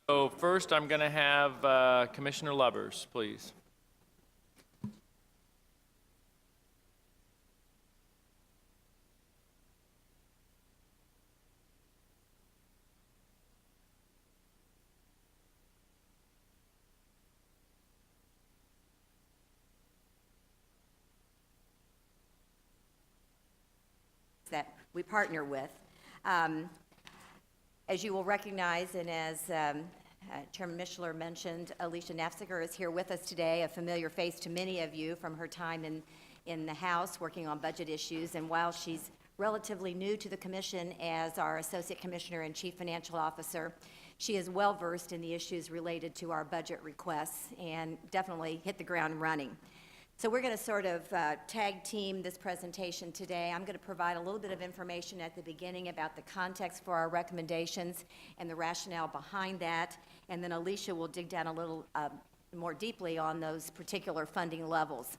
So first, I'm going to have Commissioner Lubbers, please. That we partner with. As you will recognize, and as Chairman Mishler mentioned, Alicia Nafziger is here with us today, a familiar face to many of you from her time in the House working on budget issues. And while she's relatively new to the Commission as our Associate Commissioner and Chief Financial Officer, she is well versed in the issues related to our budget requests and definitely hit the ground running. So we're going to sort of tag team this presentation today. I'm going to provide a little bit of information at the beginning about the context for our recommendations and the rationale behind that, and then Alicia will dig down a little more deeply on those particular funding levels.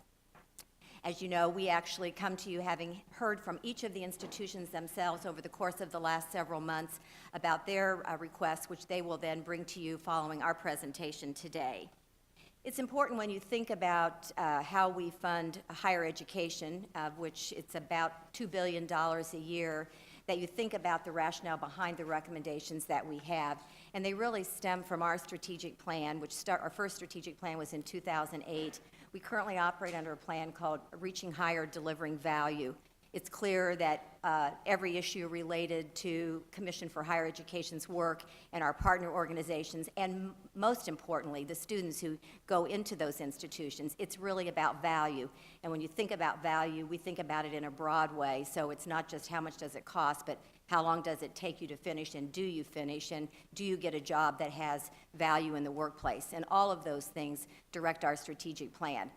As you know, we actually come to you having heard from each of the institutions themselves over the course of the last several months about their requests, which they will then bring to you following our presentation today. It's important when you think about how we fund higher education, of which it's about $2 billion a year, that you think about the rationale behind the recommendations that we have. And they really stem from our strategic plan, our first strategic plan was in 2008. We currently operate under a plan called Reaching Higher, Delivering Value. It's clear that every issue related to Commission for Higher Education's work and our partner organizations, and most importantly, the students who go into those institutions, it's really about value. And when you think about value, we think about it in a broad way. So it's not just how much does it cost, but how long does it take you to finish, and do you finish, and do you get a job that has value in the workplace? And all of those things direct our strategic plan.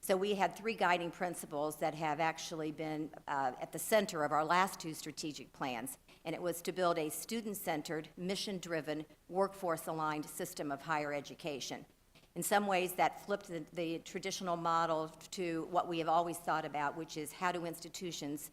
So we had three guiding principles that have actually been at the center of our last two strategic plans, and it was to build a student-centered, mission-driven, workforce-aligned system of higher education. In some ways, that flipped the traditional model to what we have always thought about, which is how do institutions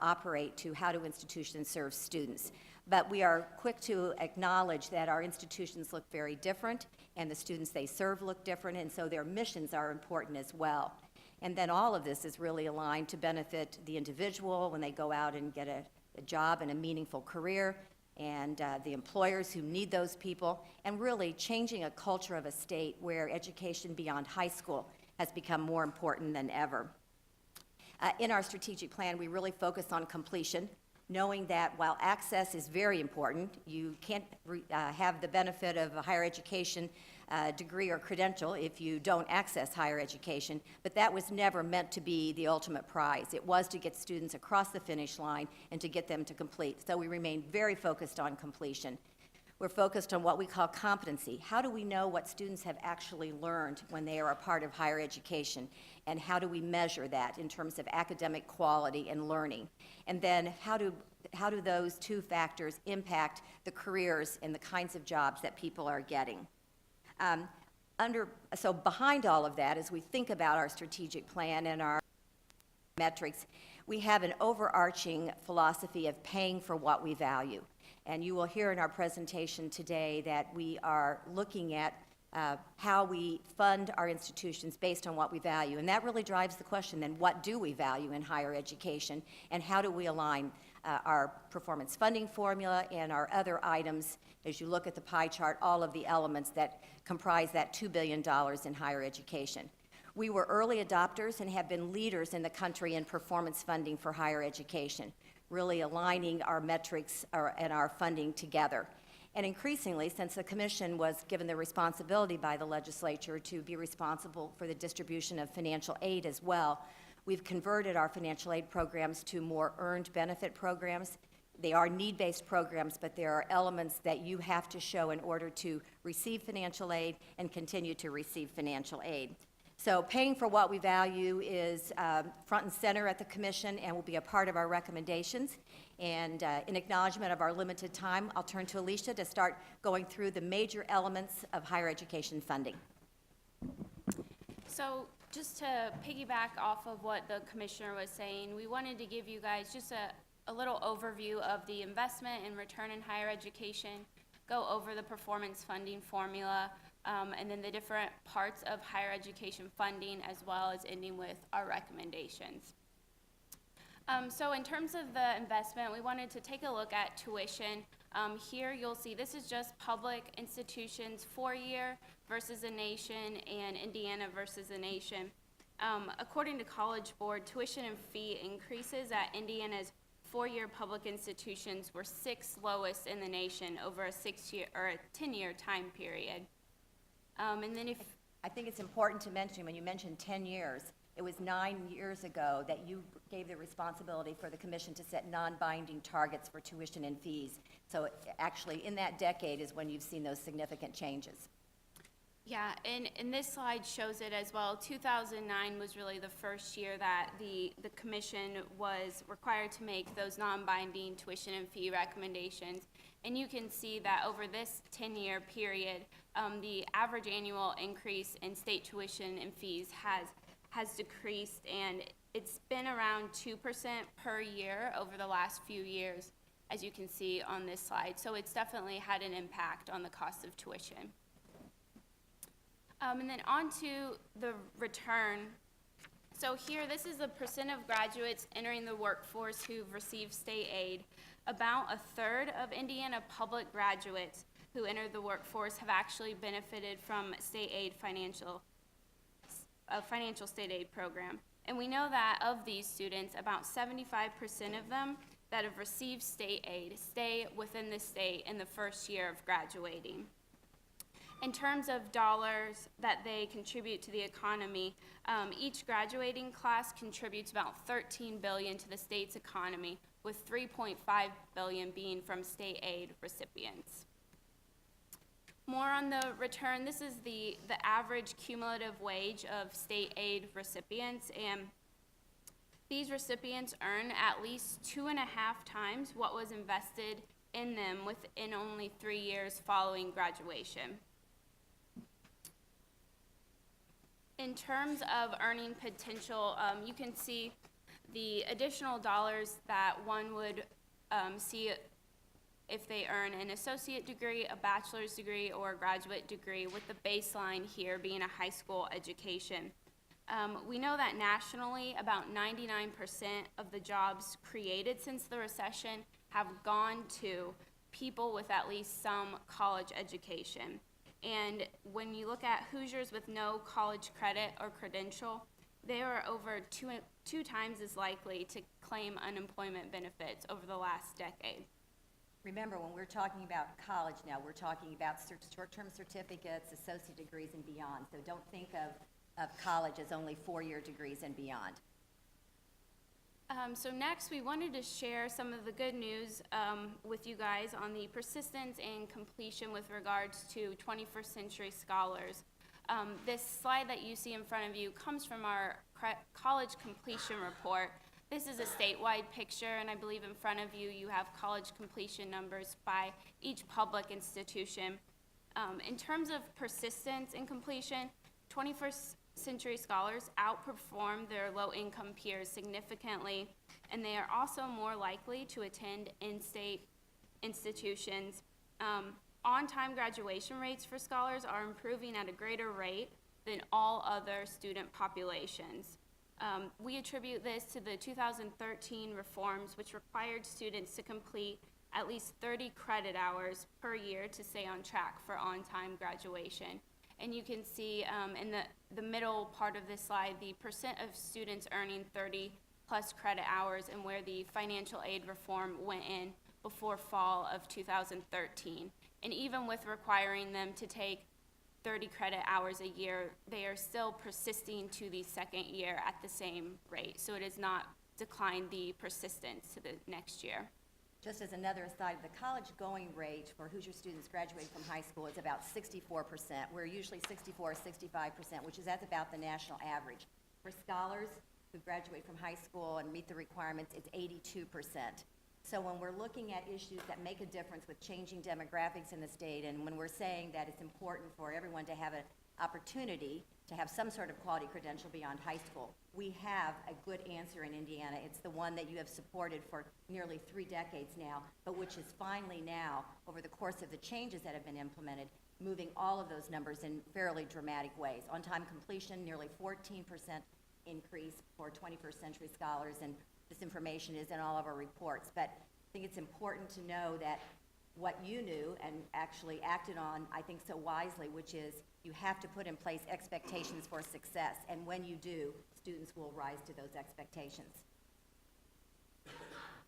operate, to how do institutions serve students. But we are quick to acknowledge that our institutions look very different, and the students they serve look different, and so their missions are important as well. And then all of this is really aligned to benefit the individual when they go out and get a job and a meaningful career, and the employers who need those people, and really changing a culture of a state where education beyond high school has become more important than ever. In our strategic plan, we really focus on completion, knowing that while access is very important, you can't have the benefit of a higher education degree or credential if you don't access higher education, but that was never meant to be the ultimate prize. It was to get students across the finish line and to get them to complete. So we remain very focused on completion. We're focused on what we call competency. How do we know what students have actually learned when they are a part of higher education? And how do we measure that in terms of academic quality and learning? And then how do those two factors impact the careers and the kinds of jobs that people are getting? So behind all of that, as we think about our strategic plan and our metrics, we have an overarching philosophy of paying for what we value. And you will hear in our presentation today that we are looking at how we fund our institutions based on what we value. And that really drives the question, then, what do we value in higher education, and how do we align our performance funding formula and our other items, as you look at the pie chart, all of the elements that comprise that $2 billion in higher education. We were early adopters and have been leaders in the country in performance funding for higher education, really aligning our metrics and our funding together. And increasingly, since the Commission was given the responsibility by the legislature to be responsible for the distribution of financial aid as well, we've converted our financial aid programs to more earned benefit programs. They are need-based programs, but there are elements that you have to show in order to receive financial aid and continue to receive financial aid. So paying for what we value is front and center at the Commission and will be a part of our recommendations. And in acknowledgement of our limited time, I'll turn to Alicia to start going through the major elements of higher education funding. So just to piggyback off of what the Commissioner was saying, we wanted to give you guys just a little overview of the investment and return in higher education, go over the performance funding formula, and then the different parts of higher education funding, as well as ending with our recommendations. So in terms of the investment, we wanted to take a look at tuition. Here you'll see this is just public institutions 4-year versus a nation, and Indiana versus a nation. According to College Board, tuition and fee increases at Indiana's 4-year public institutions were 6th lowest in the nation over a 6-year or a 10-year time period. And then I think it's important to mention, when you mentioned 10 years, it was 9 years ago that you gave the responsibility for the commission to set non-binding targets for tuition and fees. So actually, in that decade is when you've seen those significant changes. yeah, and this slide shows it as well. 2009 was really the first year that the commission was required to make those non-binding tuition and fee recommendations. And you can see that over this 10-year period, the average annual increase in state tuition and fees has decreased, and it's been around 2% per year over the last few years, as you can see on this slide. So it's definitely had an impact on the cost of tuition. And then on to the return. So here, this is the percent of graduates entering the workforce who've received state aid. About a third of Indiana public graduates who entered the workforce have actually benefited from a financial state aid program. And we know that of these students, about 75% of them that have received state aid stay within the state in the first year of graduating. In terms of dollars that they contribute to the economy, each graduating class contributes about $13 billion to the state's economy, with $3.5 billion being from state aid recipients. More on the return, this is the average cumulative wage of state aid recipients, and these recipients earn at least 2.5 times what was invested in them within only 3 years following graduation. In terms of earning potential, you can see the additional dollars that one would see if they earn an associate degree, a bachelor's degree, or a graduate degree, with the baseline here being a high school education. We know that nationally, about 99% of the jobs created since the recession have gone to people with at least some college education. And when you look at Hoosiers with no college credit or credential, they are over two times as likely to claim unemployment benefits over the last decade. Remember, when we're talking about college now, we're talking about short-term certificates, associate degrees, and beyond. So don't think of college as only 4-year degrees and beyond. So next, we wanted to share some of the good news with you guys on the persistence and completion with regards to 21st century scholars. This slide that you see in front of you comes from our college completion report. This is a statewide picture, and I believe in front of you, you have college completion numbers by each public institution. In terms of persistence and completion, 21st century scholars outperform their low-income peers significantly, and they are also more likely to attend in-state institutions. On-time graduation rates for scholars are improving at a greater rate than all other student populations. We attribute this to the 2013 reforms, which required students to complete at least 30 credit hours per year to stay on track for on-time graduation. And you can see in the middle part of this slide, the percent of students earning 30 plus credit hours and where the financial aid reform went in before fall of 2013. And even with requiring them to take 30 credit hours a year, they are still persisting to the second year at the same rate. So it has not declined the persistence to the next year. Just as another aside, the college going rate for Hoosier students graduating from high school is about 64%. We're usually 64 or 65%, which is that's about the national average. For scholars who graduate from high school and meet the requirements, it's 82%. So when we're looking at issues that make a difference with changing demographics in the state, and when we're saying that it's important for everyone to have an opportunity to have some sort of quality credential beyond high school, we have a good answer in Indiana. It's the one that you have supported for nearly 3 decades now, but which is finally now, over the course of the changes that have been implemented, moving all of those numbers in fairly dramatic ways. On-time completion, nearly 14% increase for 21st century scholars, and this information is in all of our reports. But I think it's important to know that what you knew and actually acted on, I think so wisely, which is you have to put in place expectations for success, and when you do, students will rise to those expectations.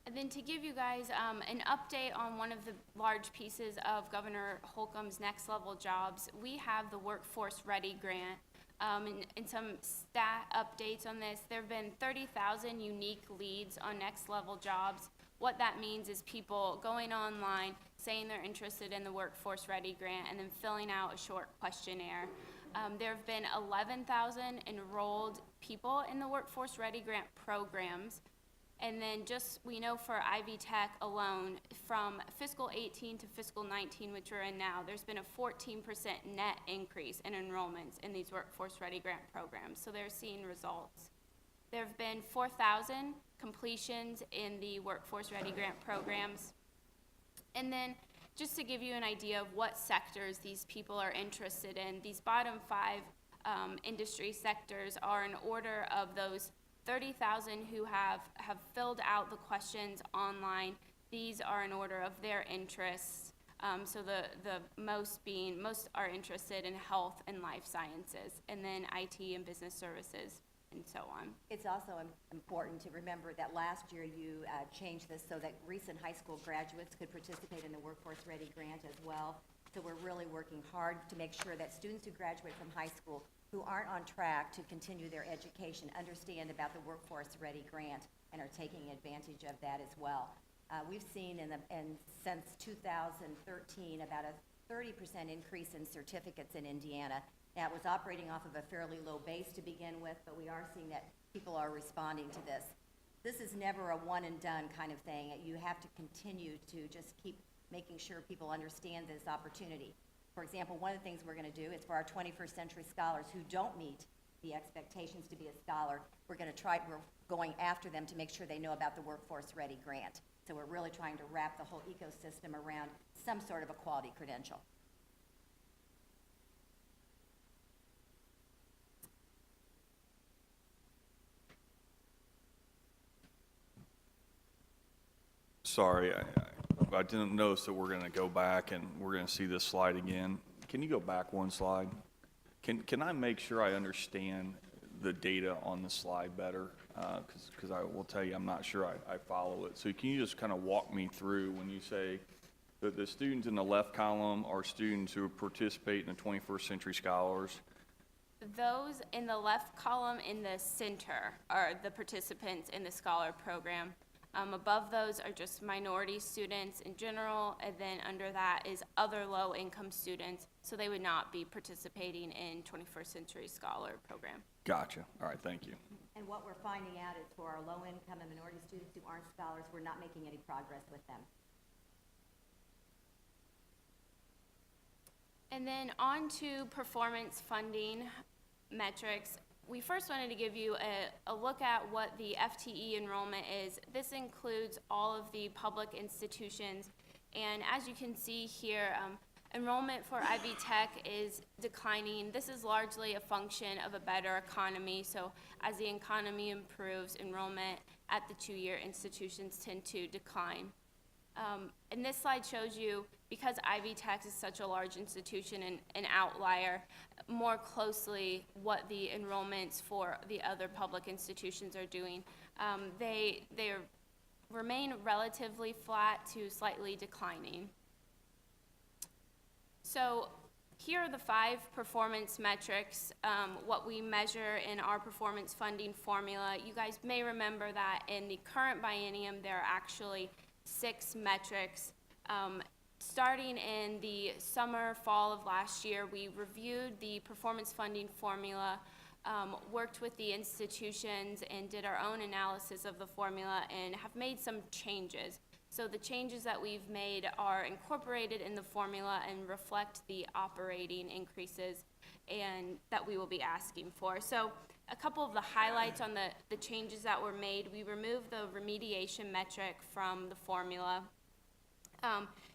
And then to give you guys an update on one of the large pieces of Governor Holcomb's next level jobs, we have the Workforce Ready Grant. And some stat updates on this. There have been 30,000 unique leads on next level jobs. What that means is people going online, saying they're interested in the Workforce Ready Grant, and then filling out a short questionnaire. There have been 11,000 enrolled people in the Workforce Ready Grant programs. And then we know for Ivy Tech alone, from fiscal 18 to fiscal 19, which we're in now, there's been a 14% net increase in enrollments in these Workforce Ready Grant programs. So they're seeing results. There have been 4,000 completions in the Workforce Ready Grant programs. And then just to give you an idea of what sectors these people are interested in, these bottom 5 industry sectors are in order of those 30,000 who have filled out the questions online. These are in order of their interests. So the most are interested in health and life sciences, and then IT and business services, and so on. It's also important to remember that last year you changed this so that recent high school graduates could participate in the Workforce Ready Grant as well. So we're really working hard to make sure that students who graduate from high school who aren't on track to continue their education understand about the Workforce Ready Grant and are taking advantage of that as well. We've seen since 2013 about a 30% increase in certificates in Indiana. Now, it was operating off of a fairly low base to begin with, but we are seeing that people are responding to this. This is never a one and done kind of thing. You have to continue to just keep making sure people understand this opportunity. For example, one of the things we're going to do is for our 21st century scholars who don't meet the expectations to be a scholar, we're going after them to make sure they know about the Workforce Ready Grant. So we're really trying to wrap the whole ecosystem around some sort of a quality credential. Sorry, I didn't notice that we're going to go back and we're going to see this slide again. Can you go back one slide? Can I make sure I understand the data on the slide better? Because I will tell you, I'm not sure I follow it. So can you just kind of walk me through when you say that the students in the left column are students who participate in the 21st Century Scholars? Those in the left column in the center are the participants in the Scholar Program. Above those are just minority students in general, and then under that is other low-income students, so they would not be participating in 21st Century Scholar Program. Gotcha. All right, thank you. And what we're finding out is for our low-income and minority students who aren't scholars, we're not making any progress with them. And then on to performance funding metrics. We first wanted to give you a look at what the FTE enrollment is. This includes all of the public institutions. And as you can see here, enrollment for Ivy Tech is declining. This is largely a function of a better economy. So as the economy improves, enrollment at the two-year institutions tend to decline. And this slide shows you, because Ivy Tech is such a large institution and an outlier, more closely what the enrollments for the other public institutions are doing. They remain relatively flat to slightly declining. So here are the 5 performance metrics, what we measure in our performance funding formula. You guys may remember that in the current biennium, there are actually 6 metrics. Starting in the summer, fall of last year, we reviewed the performance funding formula, worked with the institutions, and did our own analysis of the formula and have made some changes. So the changes that we've made are incorporated in the formula and reflect the operating increases and that we will be asking for. So a couple of the highlights on the changes that were made: we removed the remediation metric from the formula.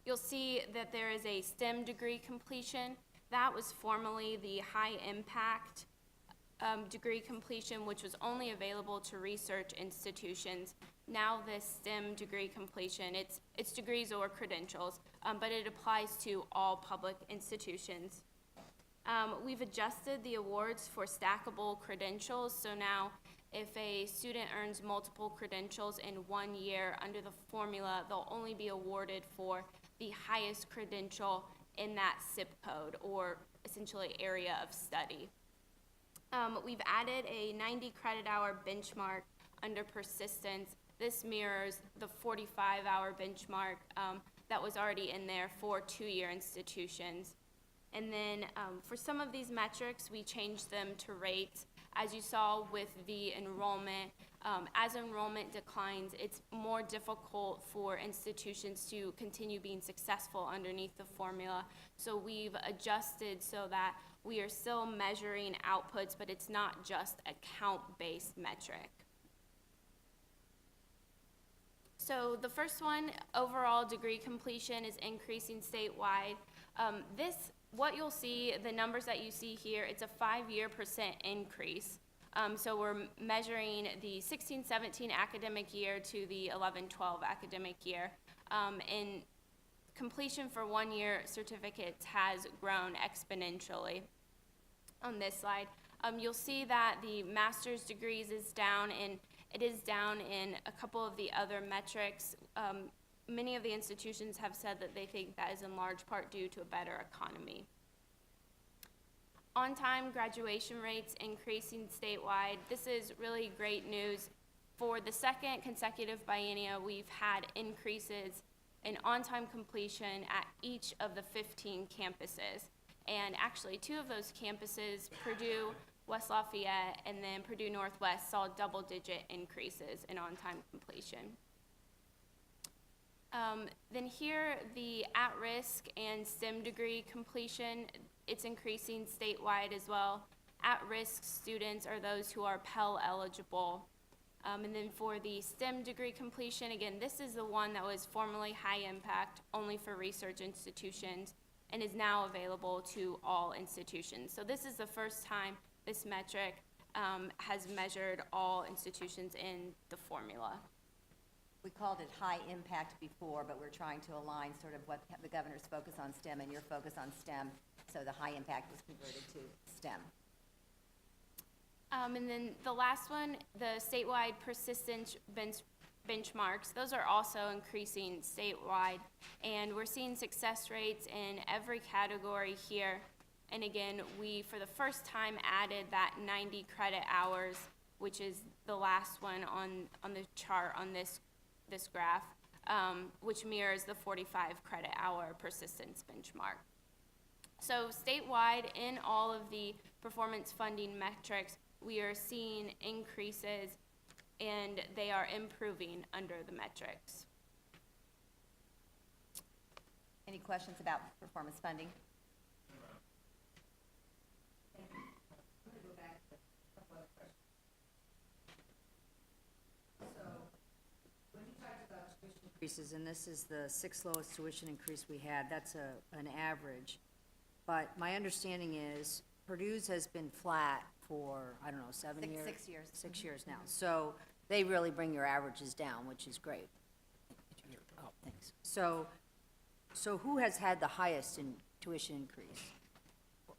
You'll see that there is a STEM degree completion. That was formerly the high impact degree completion, which was only available to research institutions. Now this STEM degree completion, it's degrees or credentials, but it applies to all public institutions. We've adjusted the awards for stackable credentials, so now if a student earns multiple credentials in 1 year under the formula, they'll only be awarded for the highest credential in that zip code, or essentially area of study. We've added a 90 credit hour benchmark under persistence. This mirrors the 45-hour benchmark that was already in there for 2-year institutions. And then for some of these metrics, we changed them to rates. As you saw with the enrollment, as enrollment declines, it's more difficult for institutions to continue being successful underneath the formula. So we've adjusted so that we are still measuring outputs, but it's not just a count-based metric. So the first one, overall degree completion, is increasing statewide. What you'll see, the numbers that you see here, it's a 5-year % increase. So we're measuring the 16-17 academic year to the 11-12 academic year. And completion for 1-year certificates has grown exponentially. On this slide, you'll see that the master's degrees is down, and it is down in a couple of the other metrics. Many of the institutions have said that they think that is in large part due to a better economy. On-time graduation rates increasing statewide. This is really great news. For the second consecutive biennia, we've had increases in on-time completion at each of the 15 campuses. And actually, 2 of those campuses, Purdue, West Lafayette, and then Purdue Northwest, saw double-digit increases in on-time completion. Then here, the at-risk and STEM degree completion, it's increasing statewide as well. At-risk students are those who are Pell eligible. And then for the STEM degree completion, again, this is the one that was formerly high impact, only for research institutions, and is now available to all institutions. So this is the first time this metric has measured all institutions in the formula. We called it high impact before, but we're trying to align sort of what the governor's focus on STEM and your focus on STEM, so the high impact was converted to STEM. And then the last one, the statewide persistence benchmarks, those are also increasing statewide, and we're seeing success rates in every category here. And again, we, for the first time, added that 90 credit hours, which is the last one on the chart on this graph, which mirrors the 45 credit hour persistence benchmark. So statewide, in all of the performance funding metrics, we are seeing increases, and they are improving under the metrics. Any questions about performance funding? Increases, and this is the 6th lowest tuition increase we had. That's an average. But my understanding is Purdue's has been flat for, I don't know, 7 years? 6 years. 6 years now. So they really bring your averages down, which is great. Oh, thanks. So who has had the highest in tuition increase?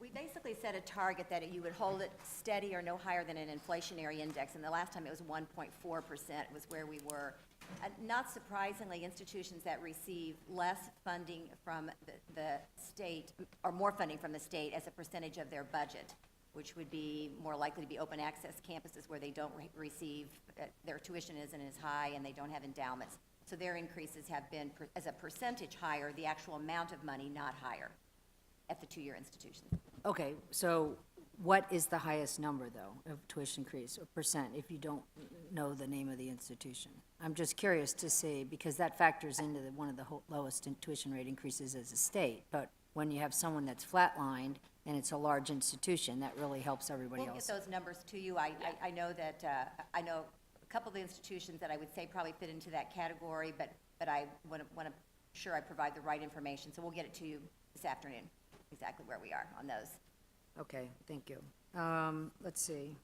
We basically set a target that you would hold it steady or no higher than an inflationary index, and the last time it was 1.4% was where we were. Not surprisingly, institutions that receive less funding from the state, or more funding from the state as a percentage of their budget, which would be more likely to be open access campuses where they don't receive, their tuition isn't as high and they don't have endowments. So their increases have been, as a percentage, higher, the actual amount of money not higher at the 2-year institutions. Okay, so what is the highest number, though, of tuition increase, or percent, if you don't know the name of the institution? I'm just curious to see, because that factors into one of the lowest tuition rate increases as a state. But when you have someone that's flatlined and it's a large institution, that really helps everybody We'll get else. those numbers to you. I know that, I know a couple of the institutions that I would say probably fit into that category, but I want to sure I provide the right information. So we'll get it to you this afternoon, exactly where we are on those. Okay, thank you. Let's see.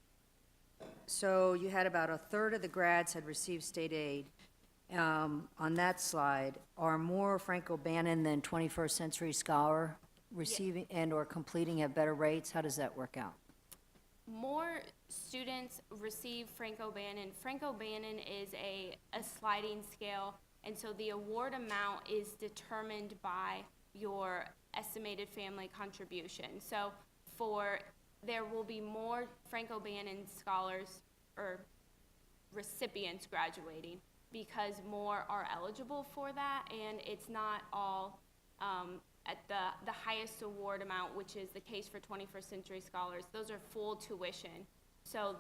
So you had about a third of the grads had received state aid. On that slide, are more Franco-Bannon than 21st Century Scholar receiving and/or completing at better rates? How does that work out? More students receive Franco-Bannon. Franco-Bannon is a sliding scale, and so the award amount is determined by your estimated family contribution. So there will be more Franco-Bannon scholars or recipients graduating because more are eligible for that, and it's not all at the highest award amount, which is the case for 21st Century Scholars. Those are full tuition. So,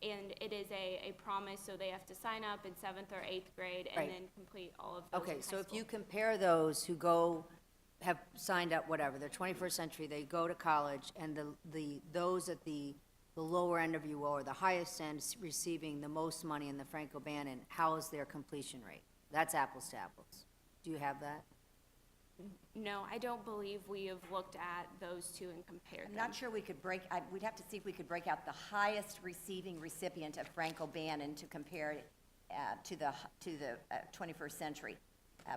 and it is a promise, so they have to sign up in 7th or 8th grade and Right. then complete all of those in Okay, high so if school. you compare those who have signed up, whatever, they're 21st century, they go to college, and those at the lower end of you, or the highest end, receiving the most money in the Franco-Bannon, how is their completion rate? That's apples to apples. Do you have that? No, I don't believe we have looked at those two and compared I'm them. not sure we could we'd have to see if we could break out the highest receiving recipient of Franco-Bannon to compare it to the 21st century.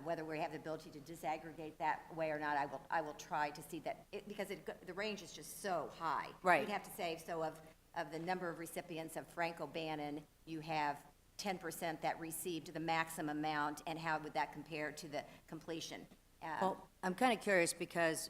Whether we have the ability to disaggregate that way or not, I will try to see that, because the range is just so high. Right. We'd have to say, so of the number of recipients of Franco-Bannon, you have 10% that received the maximum amount, and how would that compare to the completion? Well, I'm kind of curious because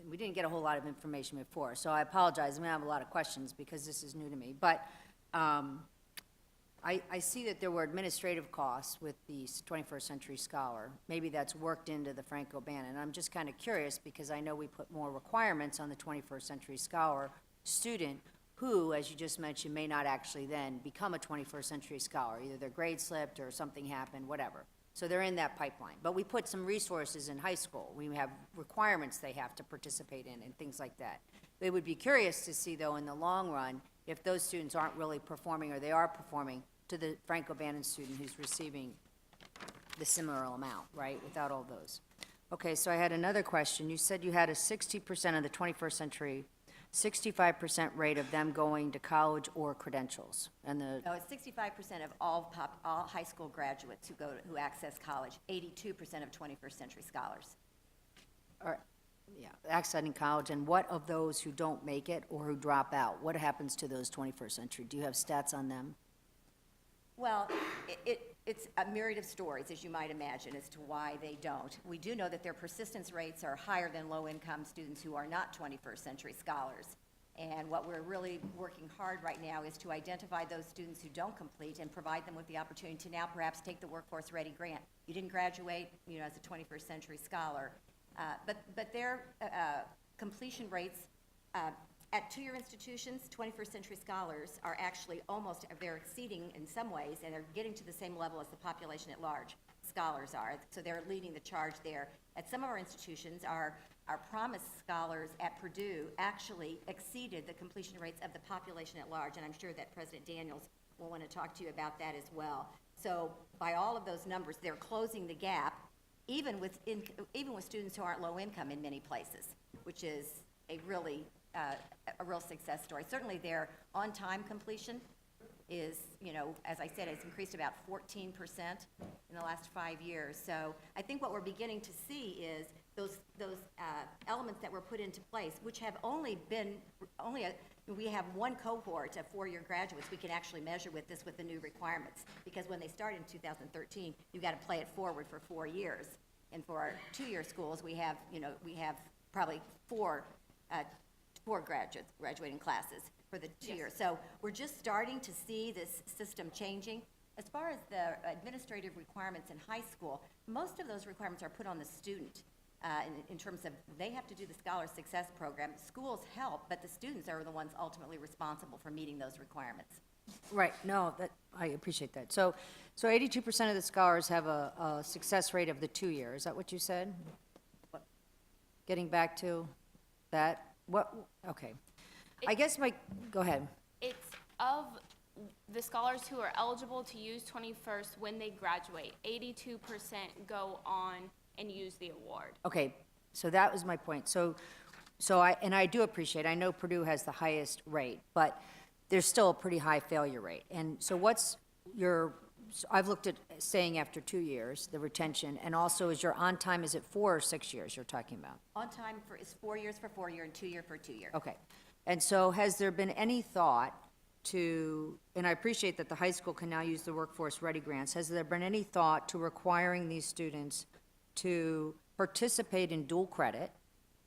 we didn't get a whole lot of information before, so I apologize. I'm going to have a lot of questions because this is new to me. But I see that there were administrative costs with the 21st Century Scholar. Maybe that's worked into the Franco-Bannon. I'm just kind of curious because I know we put more requirements on the 21st Century Scholar student who, as you just mentioned, may not actually then become a 21st Century Scholar. Either their grade slipped or something happened, whatever. So they're in that pipeline. But we put some resources in high school. We have requirements they have to participate in and things like that. They would be curious to see, though, in the long run, if those students aren't really performing or they are performing to the Franco-Bannon student who's receiving the similar amount, right, without all those. Okay, so I had another question. You said you had a 60% of the 21st century, 65% rate of them going to college or credentials. And No, it's 65% of all high school graduates who access college, 82% of 21st century scholars. accessing college, and what of those who don't make it or who drop out? What happens to those 21st century? Do you have stats on them? Well, it's a myriad of stories, as you might imagine, as to why they don't. We do know that their persistence rates are higher than low-income students who are not 21st century scholars. And what we're really working hard right now is to identify those students who don't complete and provide them with the opportunity to now perhaps take the Workforce Ready grant. You didn't graduate, as a 21st century scholar, but their completion rates at two-year institutions, 21st century scholars are actually they're exceeding in some ways, and they're getting to the same level as the population at large. Scholars are, so they're leading the charge there. At some of our institutions, our promise scholars at Purdue actually exceeded the completion rates of the population at large, and I'm sure that President Daniels will want to talk to you about that as well. So by all of those numbers, they're closing the gap, even with students who aren't low income in many places, which is a real success story. Certainly their on-time completion is, as I said, it's increased about 14% in the last 5 years. So I think what we're beginning to see is those elements that were put into place, which have we have one cohort of four-year graduates we can actually measure with the new requirements, because when they start in 2013, you've got to play it forward for 4 years. And for our two-year schools, we have probably four graduating classes for the 2 years. So we're just starting to see this system changing. As far as the administrative requirements in high school, most of those requirements are put on the student. in terms of, they have to do the Scholar Success Program. Schools help, but the students are the ones ultimately responsible for meeting those requirements. Right, no, I appreciate that. So 82% of the scholars have a success rate of the 2-year, is that what you said? Getting back to that, okay. I guess go ahead. It's of the scholars who are eligible to use 21st when they graduate, 82% go on and use the award. Okay, so that was my point. So I do appreciate, I know Purdue has the highest rate, but there's still a pretty high failure rate. And so I've looked at staying after 2 years, the retention, and also is your on time, is it 4 or 6 years you're talking about? On time is 4 years for 4-year and 2-year for 2-year. Okay. And so has there been any thought to, and I appreciate that the high school can now use the Workforce Ready grants, has there been any thought to requiring these students to participate in dual credit,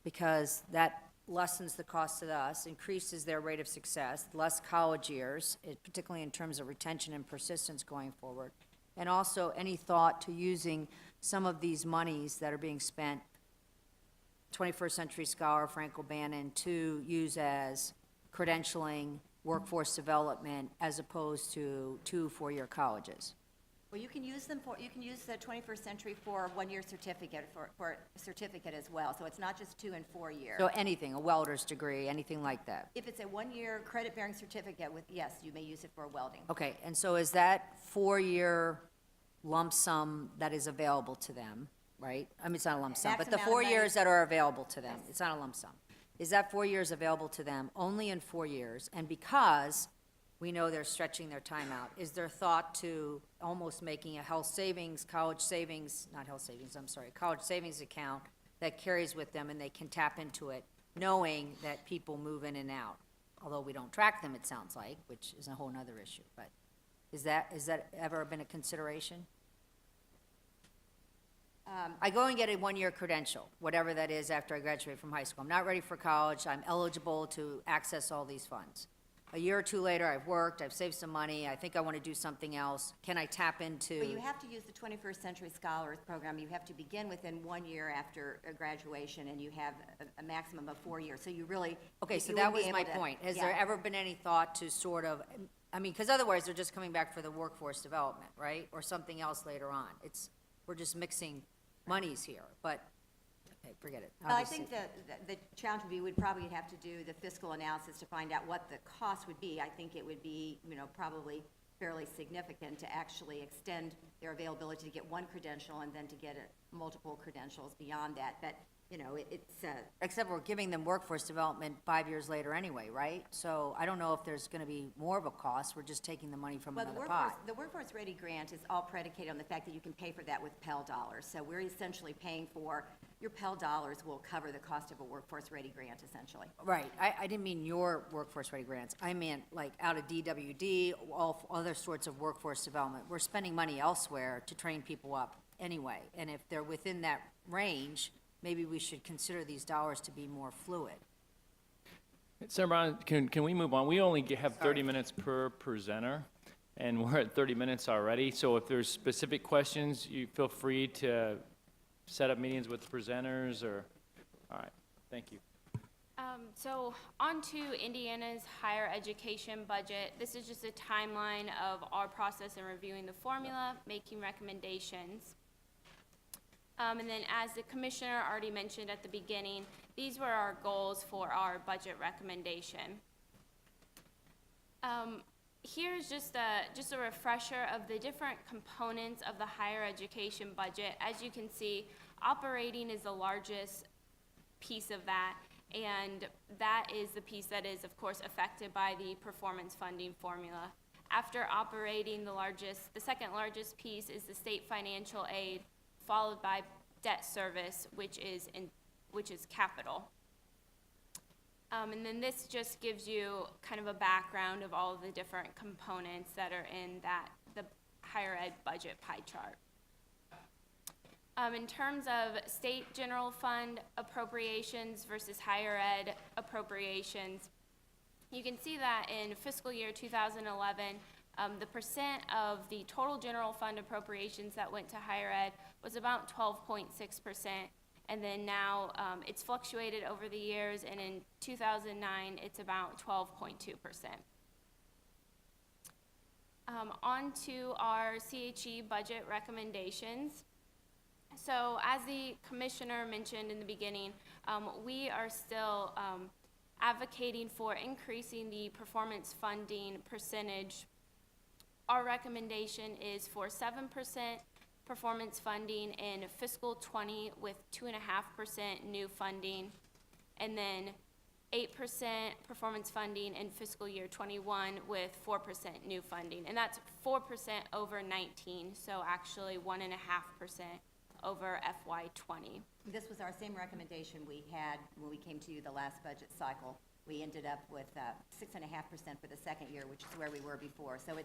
because that lessens the cost to us, increases their rate of success, less college years, particularly in terms of retention and persistence going forward, and also any thought to using some of these monies that are being spent, 21st Century Scholar, Frank O'Bannon, to use as credentialing, workforce development, as opposed to 2 4-year colleges? Well, you can use the 21st Century for a 1-year certificate, for a certificate as well. So it's not just 2 and 4 year. So anything, a welder's degree, anything like that? If it's a 1-year credit-bearing certificate yes, you may use it for welding. Okay, and so is that 4-year lump sum that is available to them, right? I mean, it's not a lump sum, Max but the amount of 4 money. years that are available to them, it's not a lump sum. Is that 4 years available to them only in 4 years? And because we know they're stretching their time out, is there thought to almost making a college savings account that carries with them and they can tap into it, knowing that people move in and out? Although we don't track them, it sounds like, which is a whole nother issue, but is that ever been a consideration? I go and get a 1-year credential, whatever that is, after I graduate from high school. I'm not ready for college, I'm eligible to access all these funds. A year or 2 later, I've worked, I've saved some money, I think I want to do something else. Can I tap into? But you have to use the 21st Century Scholars Program. You have to begin within 1 year after graduation, and you have a maximum of 4 years. So you really. Okay, so you that wouldn't was be my able to- point. Has yeah. there ever been any thought to sort of, I mean, because otherwise they're just coming back for the workforce development, right? Or something else later on. We're just mixing monies here, but, okay, forget it. Well, I Obviously- think the challenge would be, we'd probably have to do the fiscal analysis to find out what the cost would be. I think it would be, probably fairly significant to actually extend their availability to get 1 credential and then to get multiple credentials beyond that. But, it's, Except we're giving them workforce development 5 years later anyway, right? So I don't know if there's going to be more of a cost, we're just taking the money from well, another pot. the Workforce Ready grant is all predicated on the fact that you can pay for that with Pell dollars. So we're essentially paying for, your Pell dollars will cover the cost of a Workforce Ready grant, essentially. Right, I didn't mean your workforce ready grants, I meant like out of DWD, all other sorts of workforce development. We're spending money elsewhere to train people up anyway, and if they're within that range, maybe we should consider these dollars to be more fluid. Senator Brown, can we move on? We only have 30 minutes per presenter, and we're at 30 minutes already. So if there's specific questions, you feel free to set up meetings with the presenters or, all right, thank you. So on to Indiana's higher education budget. This is just a timeline of our process in reviewing the formula, making recommendations. And then as the commissioner already mentioned at the beginning, these were our goals for our budget recommendation. Here's just a refresher of the different components of the higher education budget. As you can see, operating is the largest piece of that, and that is the piece that is, of course, affected by the performance funding formula. After operating, the second largest piece is the state financial aid, followed by debt service, which is capital. And then this just gives you kind of a background of all of the different components that are in the higher ed budget pie chart. In terms of state general fund appropriations versus higher ed appropriations, you can see that in fiscal year 2011, the percent of the total general fund appropriations that went to higher ed was about 12.6%, And then now, it's fluctuated over the years, and in 2009, it's about 12.2%. On to our CHE budget recommendations. So as the commissioner mentioned in the beginning, we are still advocating for increasing the performance funding percentage. Our recommendation is for 7% performance funding in fiscal '20 with 2.5% new funding, and then 8% performance funding in fiscal year '21 with 4% new funding. And that's 4% over 19, so actually 1.5% over FY '20. This was our same recommendation we had when we came to you the last budget cycle. We ended up with 6.5% for the second year, which is where we were before. So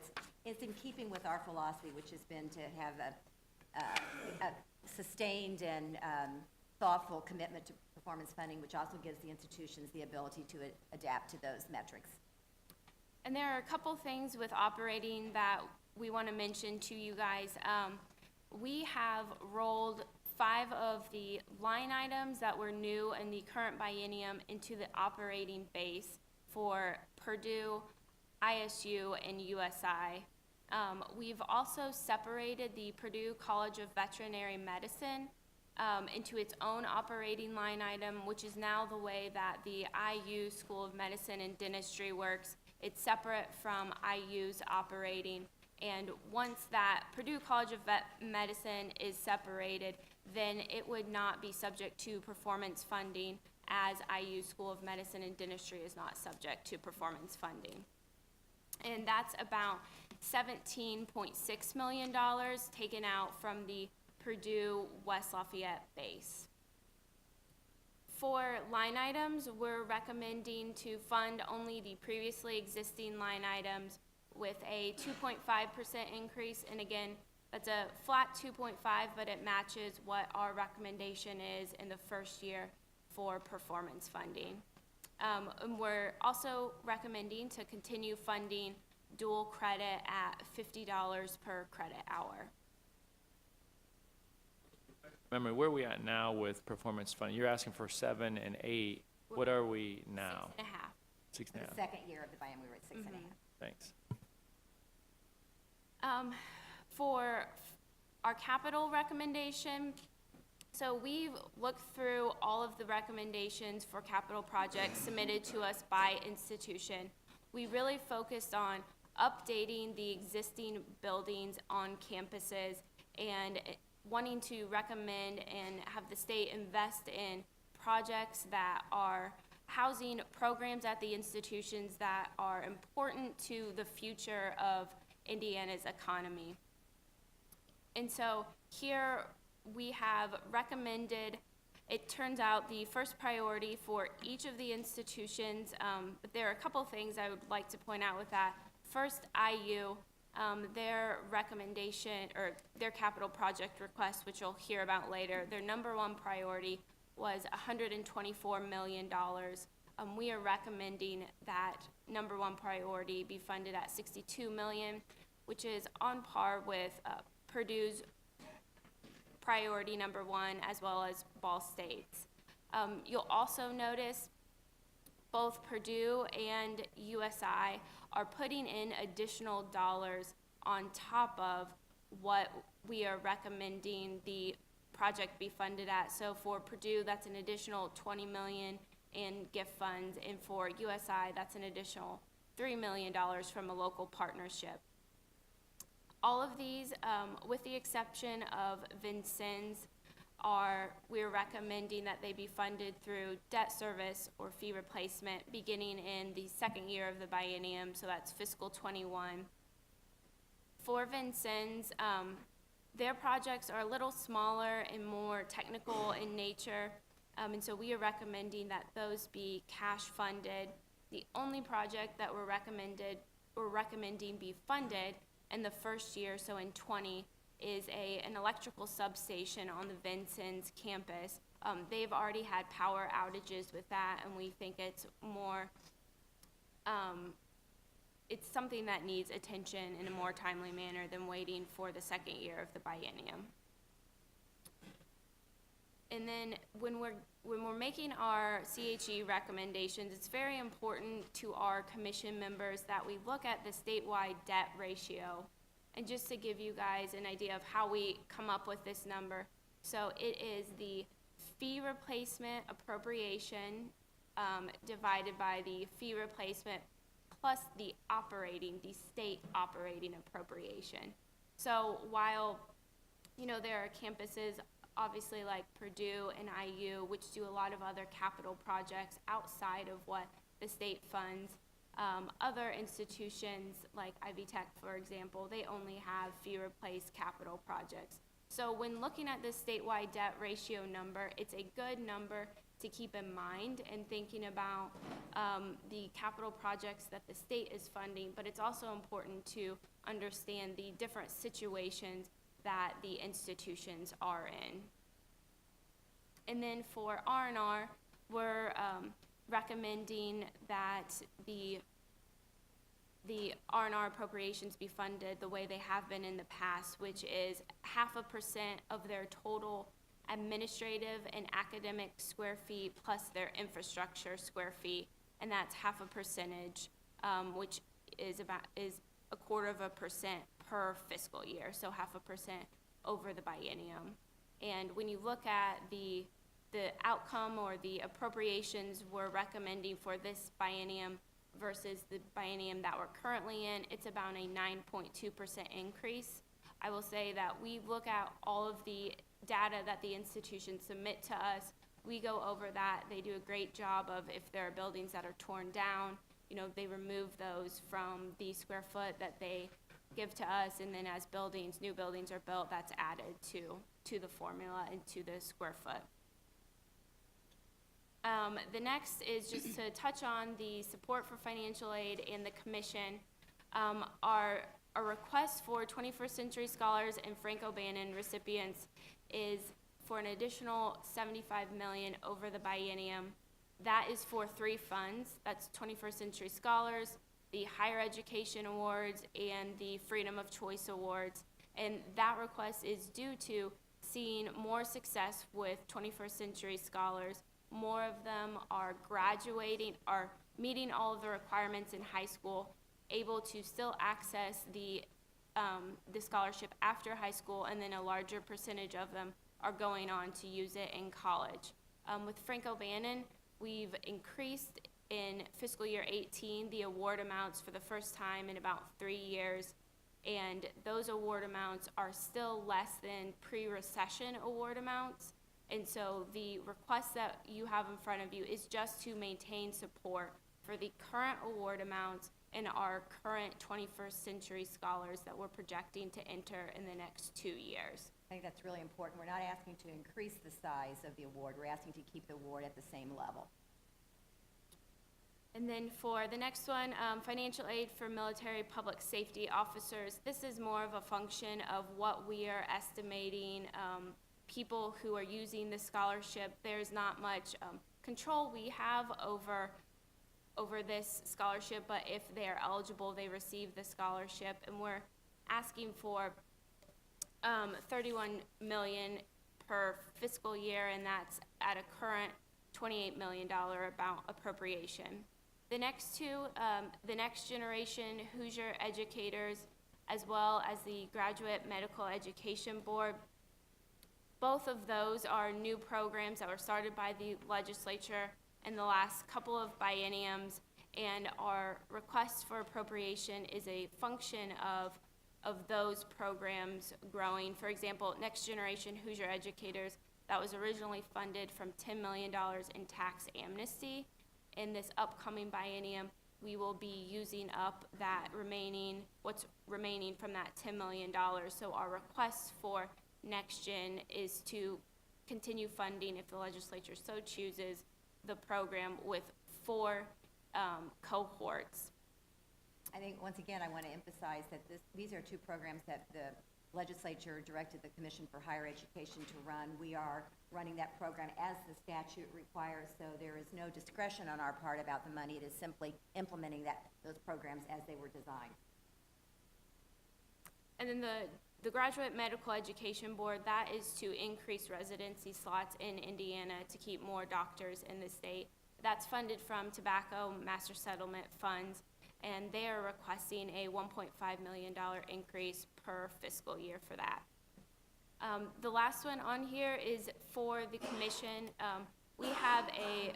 it's in keeping with our philosophy, which has been to have a sustained and thoughtful commitment to performance funding, which also gives the institutions the ability to adapt to those metrics. And there are a couple things with operating that we want to mention to you guys. We have rolled 5 of the line items that were new in the current biennium into the operating base for Purdue, ISU, and USI. We've also separated the Purdue College of Veterinary Medicine into its own operating line item, which is now the way that the IU School of Medicine and Dentistry works. It's separate from IU's operating. And once that Purdue College of Vet Medicine is separated, then it would not be subject to performance funding, as IU School of Medicine and Dentistry is not subject to performance funding. And that's about $17.6 million taken out from the Purdue West Lafayette base. For line items, we're recommending to fund only the previously existing line items with a 2.5% increase. And again, that's a flat 2.5, but it matches what our recommendation is in the first year for performance funding. And we're also recommending to continue funding dual credit at $50 per credit hour. Remember, where are we at now with performance funding? You're asking for 7 and 8. What are we now? 6.5. 6.5. The second year of the biennium, we were at 6.5. Thanks. For our capital recommendation, so we've looked through all of the recommendations for capital projects submitted to us by institution. We really focused on updating the existing buildings on campuses and wanting to recommend and have the state invest in projects that are housing programs at the institutions that are important to the future of Indiana's economy. And so here we have recommended, it turns out the first priority for each of the institutions, but there are a couple things I would like to point out with that. First, IU, their recommendation, or their capital project request, which you'll hear about later, their number one priority was $124 million. We are recommending that number one priority be funded at $62 million, which is on par with Purdue's priority number one, as well as Ball State's. You'll also notice both Purdue and USI are putting in additional dollars on top of what we are recommending the project be funded at. So for Purdue, that's an additional $20 million in gift funds, and for USI, that's an additional $3 million from a local partnership. All of these, with the exception of Vincennes, we're recommending that they be funded through debt service or fee replacement beginning in the second year of the biennium, so that's fiscal '21. For Vincennes, their projects are a little smaller and more technical in nature, and so we are recommending that those be cash funded. The only project that we're recommending be funded in the first year, so in '20, is an electrical substation on the Vincennes campus. They've already had power outages with that, and we think it's more, it's something that needs attention in a more timely manner than waiting for the second year of the biennium. And then when we're making our CHE recommendations, it's very important to our commission members that we look at the statewide debt ratio. And just to give you guys an idea of how we come up with this number, so it is the fee replacement appropriation divided by the fee replacement plus the state operating appropriation. So while, there are campuses, obviously like Purdue and IU, which do a lot of other capital projects outside of what the state funds, other institutions like Ivy Tech, for example, they only have fee replace capital projects. So when looking at this statewide debt ratio number, it's a good number to keep in mind and thinking about the capital projects that the state is funding, but it's also important to understand the different situations that the institutions are in. And then for R&R, we're recommending that the R&R appropriations be funded the way they have been in the past, which is 0.5% of their total administrative and academic square feet plus their infrastructure square feet, and that's 0.5%, which is 0.25% per fiscal year, so 0.5% over the biennium. And when you look at the outcome or the appropriations we're recommending for this biennium versus the biennium that we're currently in, it's about a 9.2% increase. I will say that we look at all of the data that the institutions submit to us. We go over that. They do a great job of, if there are buildings that are torn down, they remove those from the square foot that they give to us, and then as new buildings are built, that's added to the formula and to the square foot. The next is just to touch on the support for financial aid and the commission. Our request for 21st Century Scholars and Frank O'Bannon recipients is for an additional $75 million over the biennium. That is for 3 funds. That's 21st Century Scholars, the Higher Education Awards, and the Freedom of Choice Awards. And that request is due to seeing more success with 21st Century Scholars. More of them are graduating, are meeting all of the requirements in high school, able to still access the scholarship after high school, and then a larger percentage of them are going on to use it in college. With Frank O'Bannon, we've increased in fiscal year 18 the award amounts for the first time in about 3 years, and those award amounts are still less than pre-recession award amounts. And so the request that you have in front of you is just to maintain support for the current award amounts and our current 21st Century Scholars that we're projecting to enter in the next 2 years. I think that's really important. We're not asking to increase the size of the award. We're asking to keep the award at the same level. And then for the next one, financial aid for military public safety officers. This is more of a function of what we are estimating people who are using the scholarship. There's not much control we have over this scholarship, but if they are eligible, they receive the scholarship, and we're asking for $31 million per fiscal year, and that's at a current $28 million appropriation. The next two, the Next Generation Hoosier Educators, as well as the Graduate Medical Education Board, both of those are new programs that were started by the legislature in the last couple of bienniums, and our request for appropriation is a function of those programs growing. For example, Next Generation Hoosier Educators, that was originally funded from $10 million in tax amnesty. In this upcoming biennium, we will be using up that what's remaining from that $10 million. So our request for Next Gen is to continue funding, if the legislature so chooses, the program with 4 cohorts. I think, once again, I want to emphasize that these are 2 programs that the legislature directed the Commission for Higher Education to run. We are running that program as the statute requires, so there is no discretion on our part about the money. It is simply implementing those programs as they were designed. And then the Graduate Medical Education Board, that is to increase residency slots in Indiana to keep more doctors in the state. That's funded from tobacco master settlement funds, and they are requesting a $1.5 million increase per fiscal year for that. The last one on here is for the commission. We have a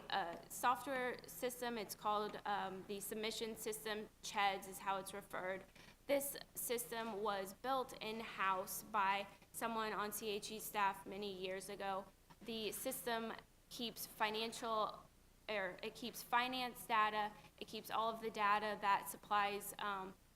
software system. It's called the Submission System. CHEDS is how it's referred. This system was built in-house by someone on CHE staff many years ago. The system keeps it keeps finance data. It keeps all of the data that supplies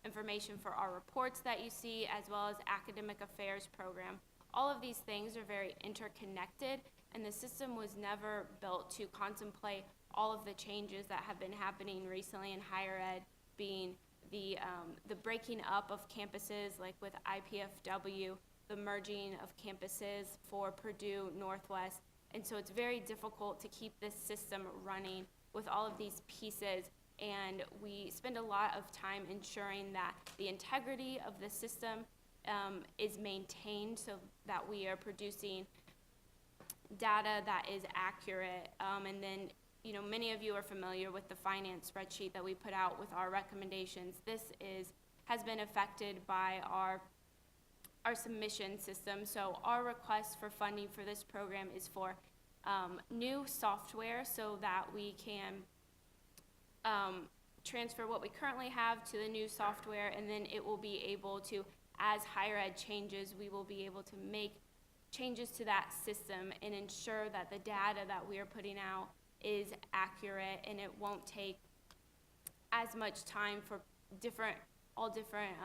information for our reports that you see, as well as academic affairs program. All of these things are very interconnected, and the system was never built to contemplate all of the changes that have been happening recently in higher ed, being the breaking up of campuses, like with IPFW, the merging of campuses for Purdue Northwest. And so it's very difficult to keep this system running with all of these pieces. And we spend a lot of time ensuring that the integrity of the system is maintained, so that we are producing data that is accurate. And then, you know, many of you are familiar with the finance spreadsheet that we put out with our recommendations. This has been affected by our submission system. So our request for funding for this program is for new software, so that we can transfer what we currently have to the new software, and then it will be able to, as higher ed changes, we will be able to make changes to that system and ensure that the data that we are putting out is accurate, and it won't take as much time for all different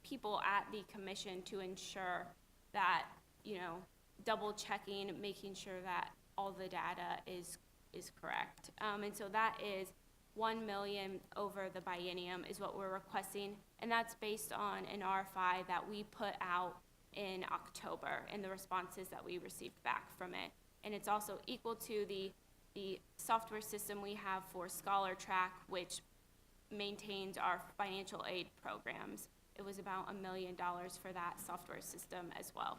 people at the commission to ensure that, you know, double checking, making sure that all the data is correct. And so that is $1 million over the biennium is what we're requesting, and that's based on an RFI that we put out in October and the responses that we received back from it. And it's also equal to the software system we have for ScholarTrack, which maintains our financial aid programs. It was about $1 million for that software system as well.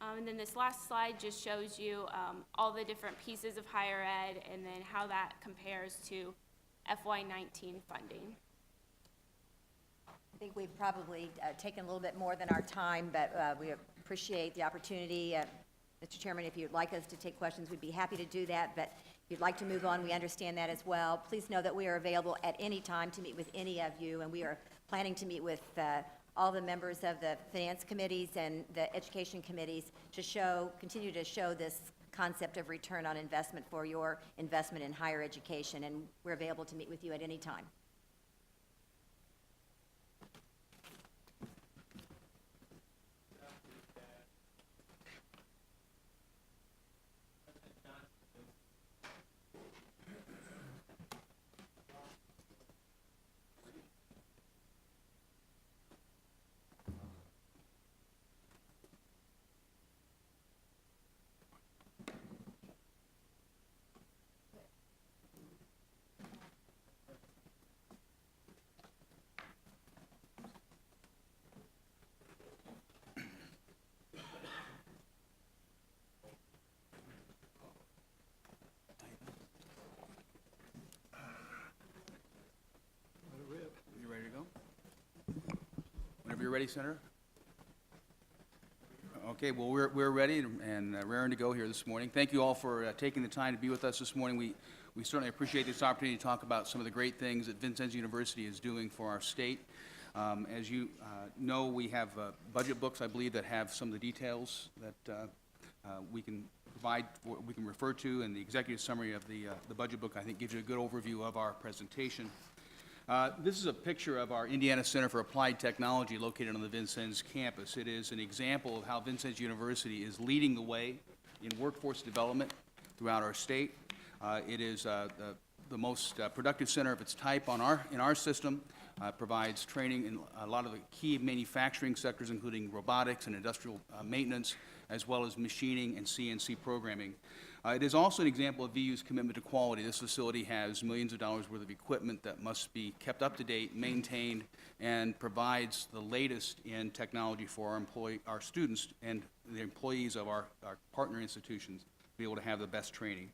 And then this last slide just shows you all the different pieces of higher ed, and then how that compares to FY19 funding. I think we've probably taken a little bit more than our time, but we appreciate the opportunity. Mr. Chairman, if you'd like us to take questions, we'd be happy to do that, but if you'd like to move on, we understand that as well. Please know that we are available at any time to meet with any of you, and we are planning to meet with all the members of the finance committees and the education committees to continue to show this concept of return on investment for your investment in higher education, and we're available to meet with you at any time. You ready to go? Whenever you're ready, Senator. Okay, well, we're ready and raring to go here this morning. Thank you all for taking the time to be with us this morning. We certainly appreciate this opportunity to talk about some of the great things that Vincennes University is doing for our state. As you know, we have budget books, I believe, that have some of the details that we can provide, we can refer to, and the executive summary of the budget book, I think, gives you a good overview of our presentation. This is a picture of our Indiana Center for Applied Technology located on the Vincennes campus. It is an example of how Vincennes University is leading the way in workforce development throughout our state. It is the most productive center of its type in our system. Provides training in a lot of the key manufacturing sectors, including robotics and industrial maintenance, as well as machining and CNC programming. It is also an example of VU's commitment to quality. This facility has millions of dollars worth of equipment that must be kept up to date, maintained, and provides the latest in technology for our students and the employees of our partner institutions to be able to have the best training.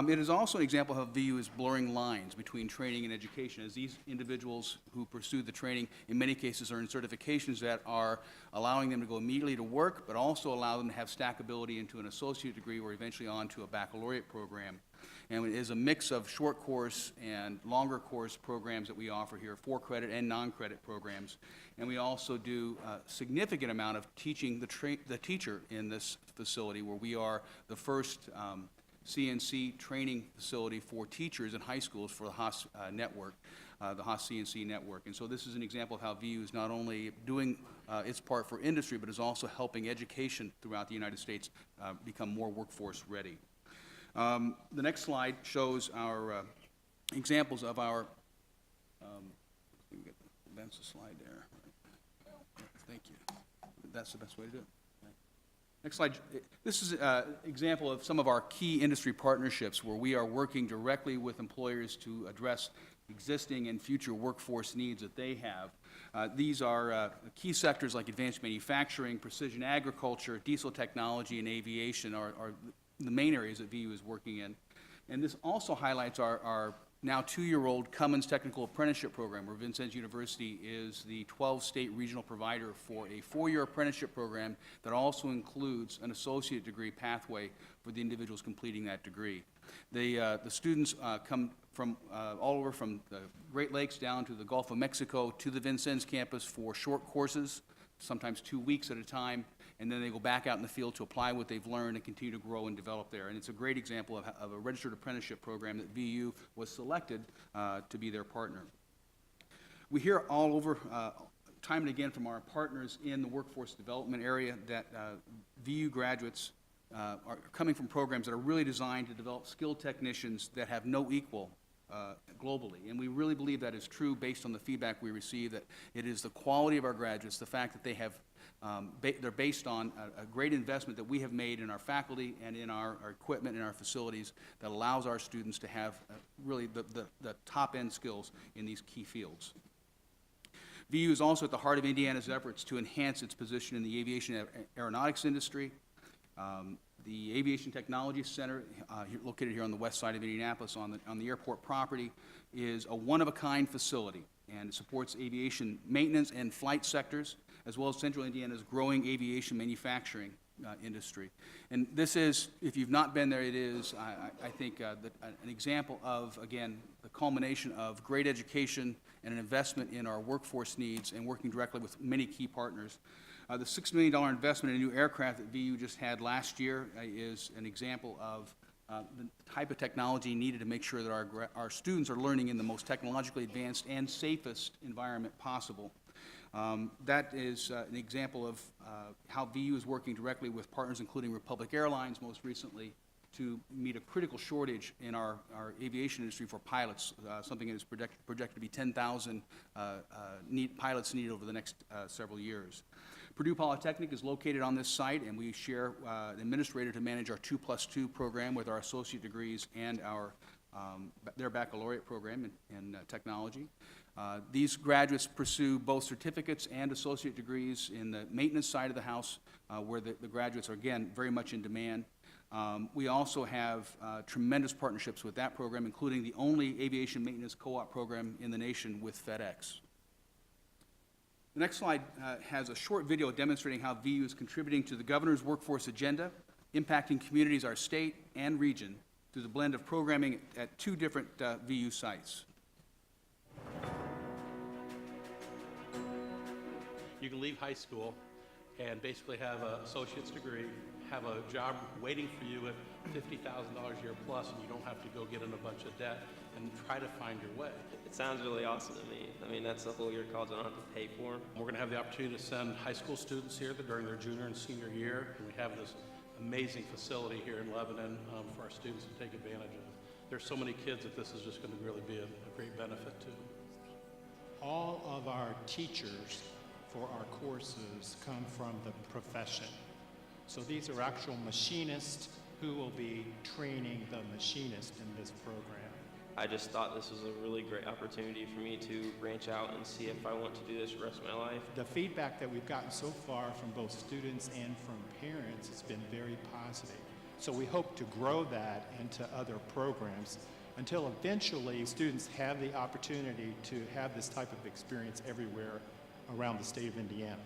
It is also an example of how VU is blurring lines between training and education, as these individuals who pursue the training, in many cases, earn certifications that are allowing them to go immediately to work, but also allow them to have stackability into an associate degree or eventually on to a baccalaureate program. And it is a mix of short course and longer course programs that we offer here, for-credit and non-credit programs. And we also do a significant amount of teaching the teacher in this facility, where we are the first CNC training facility for teachers in high schools for the Haas network, the Haas CNC network. And so this is an example of how VU is not only doing its part for industry, but is also helping education throughout the United States become more workforce ready. The next slide shows our examples of our, that's the slide there. Thank you. That's the best way to do it. Next slide. This is an example of some of our key industry partnerships where we are working directly with employers to address existing and future workforce needs that they have. These are key sectors like advanced manufacturing, precision agriculture, diesel technology, and aviation are the main areas that VU is working in. And this also highlights our now 2-year-old Cummins Technical Apprenticeship Program, where Vincennes University is the 12-state regional provider for a 4-year apprenticeship program that also includes an associate degree pathway for the individuals completing that degree. The students come from all over, from the Great Lakes down to the Gulf of Mexico to the Vincennes campus for short courses, sometimes 2 weeks at a time, and then they go back out in the field to apply what they've learned and continue to grow and develop there. And it's a great example of a registered apprenticeship program that VU was selected to be their partner. We hear all over, time and again, from our partners in the workforce development area that VU graduates are coming from programs that are really designed to develop skilled technicians that have no equal globally. And we really believe that is true based on the feedback we receive, that it is the quality of our graduates, the fact that they have they're based on a great investment that we have made in our faculty and in our equipment and our facilities that allows our students to have really the top-end skills in these key fields. VU is also at the heart of Indiana's efforts to enhance its position in the aviation aeronautics industry. The Aviation Technology Center, located here on the west side of Indianapolis on the airport property, is a one-of-a-kind facility, and it supports aviation maintenance and flight sectors, as well as Central Indiana's growing aviation manufacturing industry. And this is, if you've not been there, it is, I think, an example of, again, the culmination of great education and an investment in our workforce needs and working directly with many key partners. The $6 million investment in a new aircraft that VU just had last year is an example of the type of technology needed to make sure that our students are learning in the most technologically advanced and safest environment possible. That is an example of how VU is working directly with partners, including Republic Airlines most recently, to meet a critical shortage in our aviation industry for pilots, something that is projected to be 10,000 pilots needed over the next several years. Purdue Polytechnic is located on this site, and we share an administrator to manage our 2+2 program with our associate degrees and their baccalaureate program in technology. These graduates pursue both certificates and associate degrees in the maintenance side of the house, where the graduates are, again, very much in demand. We also have tremendous partnerships with that program, including the only aviation maintenance co-op program in the nation with FedEx. The next slide has a short video demonstrating how VU is contributing to the governor's workforce agenda, impacting communities, our state and region, through the blend of programming at 2 different VU sites. You can leave high school and basically have an associate's degree, have a job waiting for you at $50,000 a year plus, and you don't have to go get in a bunch of debt and try to find your way. It sounds really awesome to me. I mean, that's the whole year college I don't have to pay for. We're going to have the opportunity to send high school students here during their junior and senior year, and we have this amazing facility here in Lebanon for our students to take advantage of. There's so many kids that this is just going to really be a great benefit to. All of our teachers for our courses come from the profession. So these are actual machinists who will be training the machinist in this program? I just thought this was a really great opportunity for me to branch out and see if I want to do this the rest of my life. The feedback that we've gotten so far from both students and from parents has been very positive. So we hope to grow that into other programs until eventually students have the opportunity to have this type of experience everywhere around the state of Indiana.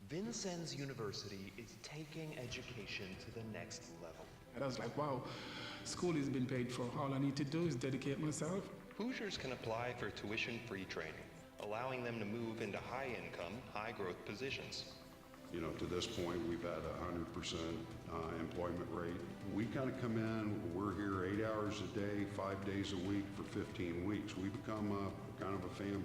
Vincennes University is taking education to the next level. And I was like, wow, school has been paid for. All I need to do is dedicate myself. Hoosiers can apply for tuition-free training, allowing them to move into high-income, high-growth positions. You know, to this point, we've had a 100% employment rate. We kind of come in, we're here 8 hours a day, 5 days a week for 15 weeks. We become kind of a family.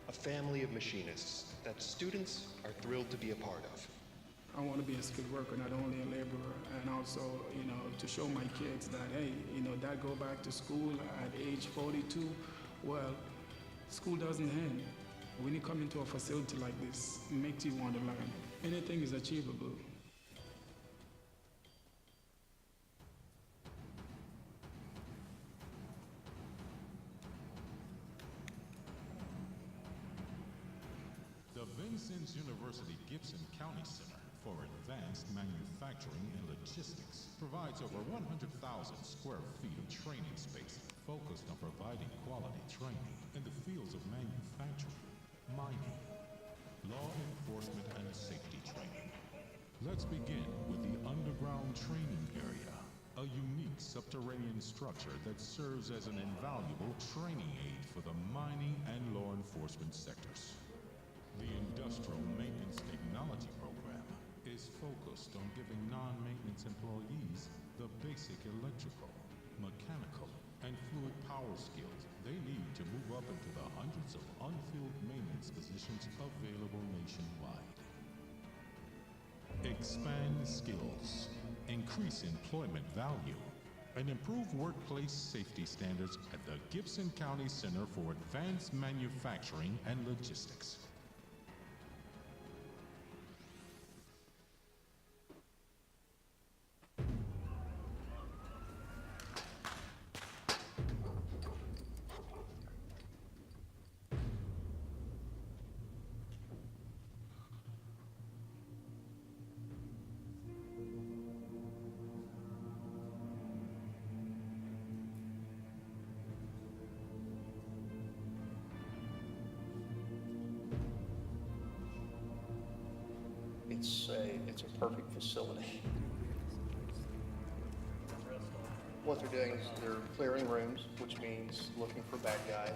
A family of machinists that students are thrilled to be a part of. I want to be a skilled worker, not only a laborer, and also, you know, to show my kids that, hey, you know, Dad go back to school at age 42. Well, school doesn't end. When you come into a facility like this, it makes you want to learn. Anything is achievable. The Vincennes University Gibson County Center for Advanced Manufacturing and Logistics provides over 100,000 square feet of training space focused on providing quality training in the fields of manufacturing, mining, law enforcement, and safety training. Let's begin with the underground training area, a unique subterranean structure that serves as an invaluable training aid for the mining and law enforcement sectors. The Industrial Maintenance Technology Program is focused on giving non-maintenance employees the basic electrical, mechanical, and fluid power skills they need to move up into the hundreds of unfilled maintenance positions available nationwide. Expand skills, increase employment value, and improve workplace safety standards at the Gibson County Center for Advanced Manufacturing and Logistics. It's a perfect facility. What they're doing is they're clearing rooms, which means looking for bad guys.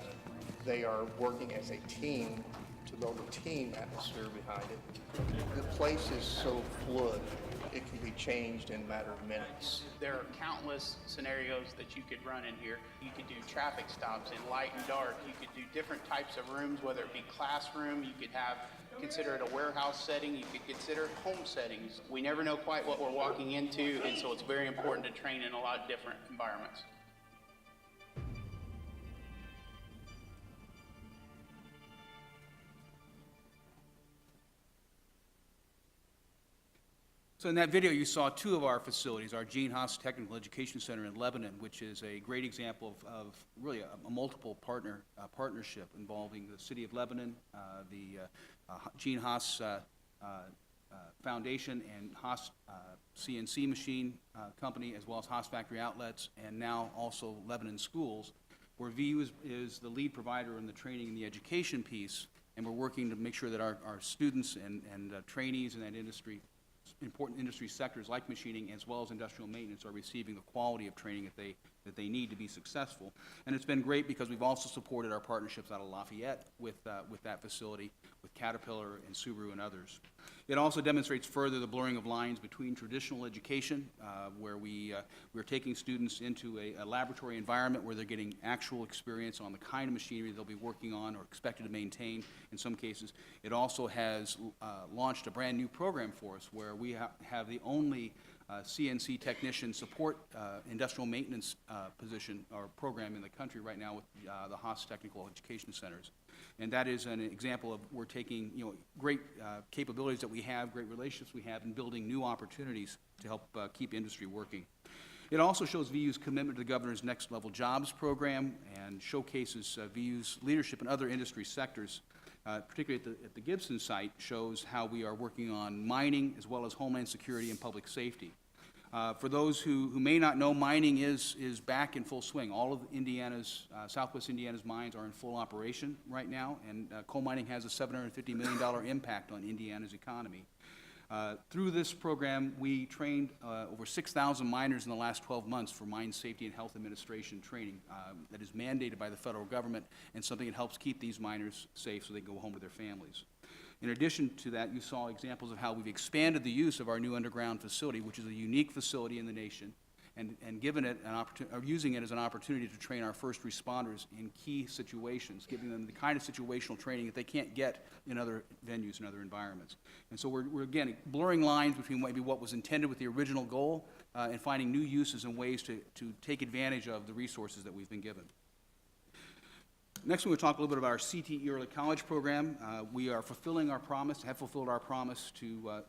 They are working as a team to build a team atmosphere behind it. The place is so fluid, it can be changed in a matter of minutes. There are countless scenarios that you could run in here. You could do traffic stops in light and dark. You could do different types of rooms, whether it be classroom, you could consider it a warehouse setting, you could consider it home settings. We never know quite what we're walking into, and so it's very important to train in a lot of different environments. So in that video, you saw two of our facilities, our Gene Haas Technical Education Center in Lebanon, which is a great example of really a multiple partnership involving the City of Lebanon, the Gene Haas Foundation, and Haas CNC Machine Company, as well as Haas Factory Outlets, and now also Lebanon Schools, where VU is the lead provider in the training and the education piece, and we're working to make sure that our students and trainees in that industry, important industry sectors like machining as well as industrial maintenance, are receiving the quality of training that they need to be successful. And it's been great because we've also supported our partnerships out of Lafayette with that facility, with Caterpillar and Subaru and others. It also demonstrates further the blurring of lines between traditional education, where we're taking students into a laboratory environment where they're getting actual experience on the kind of machinery they'll be working on or expected to maintain in some cases. It also has launched a brand new program for us where we have the only CNC technician support industrial maintenance position or program in the country right now with the Haas Technical Education Centers. And that is an example of we're taking, great capabilities that we have, great relationships we have, and building new opportunities to help keep industry working. It also shows VU's commitment to the governor's Next Level Jobs program and showcases VU's leadership in other industry sectors. Particularly at the Gibson site, shows how we are working on mining as well as homeland security and public safety. For those who may not know, mining is back in full swing. All of Indiana's, Southwest Indiana's mines are in full operation right now, and coal mining has a $750 million impact on Indiana's economy. Through this program, we trained over 6,000 miners in the last 12 months for mine safety and health administration training that is mandated by the federal government and something that helps keep these miners safe so they can go home to their families. In addition to that, you saw examples of how we've expanded the use of our new underground facility, which is a unique facility in the nation, and given it an opportunity, or using it as an opportunity to train our first responders in key situations, giving them the kind of situational training that they can't get in other venues and other environments. And so we're again blurring lines between maybe what was intended with the original goal and finding new uses and ways to take advantage of the resources that we've been given. Next, we're going to talk a little bit about our CTE Early College program. We are fulfilling our promise, have fulfilled our promise to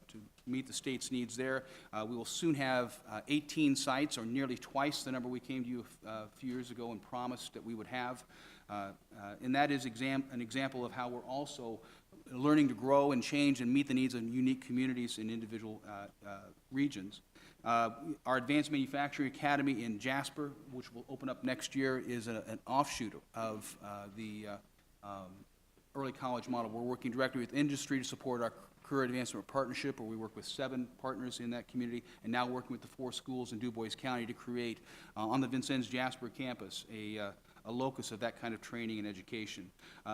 meet the state's needs there. We will soon have 18 sites, or nearly twice the number we came to you a few years ago and promised that we would have. And that is an example of how we're also learning to grow and change and meet the needs of unique communities in individual regions. Our Advanced Manufacturing Academy in Jasper, which will open up next year, is an offshoot of the early college model. We're working directly with industry to support our Career Advancement Partnership, where we work with 7 partners in that community, and now working with the 4 schools in Du Bois County to create, on the Vincennes Jasper campus, a locus of that kind of training and education.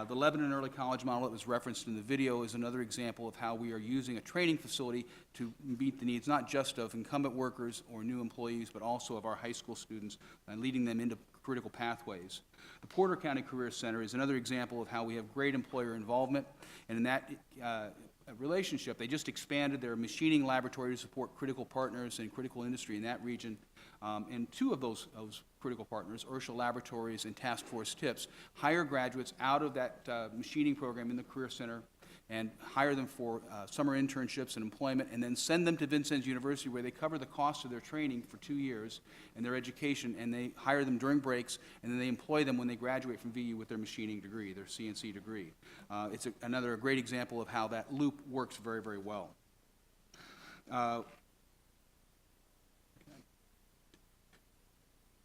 The Lebanon Early College model that was referenced in the video is another example of how we are using a training facility to meet the needs not just of incumbent workers or new employees, but also of our high school students and leading them into critical pathways. The Porter County Career Center is another example of how we have great employer involvement, and in that relationship, they just expanded their machining laboratory to support critical partners and critical industry in that region. And 2 of those critical partners, Ursha Laboratories and Task Force TIPS, hire graduates out of that machining program in the Career Center and hire them for summer internships and employment, and then send them to Vincennes University, where they cover the cost of their training for 2 years and their education, and they hire them during breaks, and then they employ them when they graduate from VU with their machining degree, their CNC degree. It's another great example of how that loop works very, very well.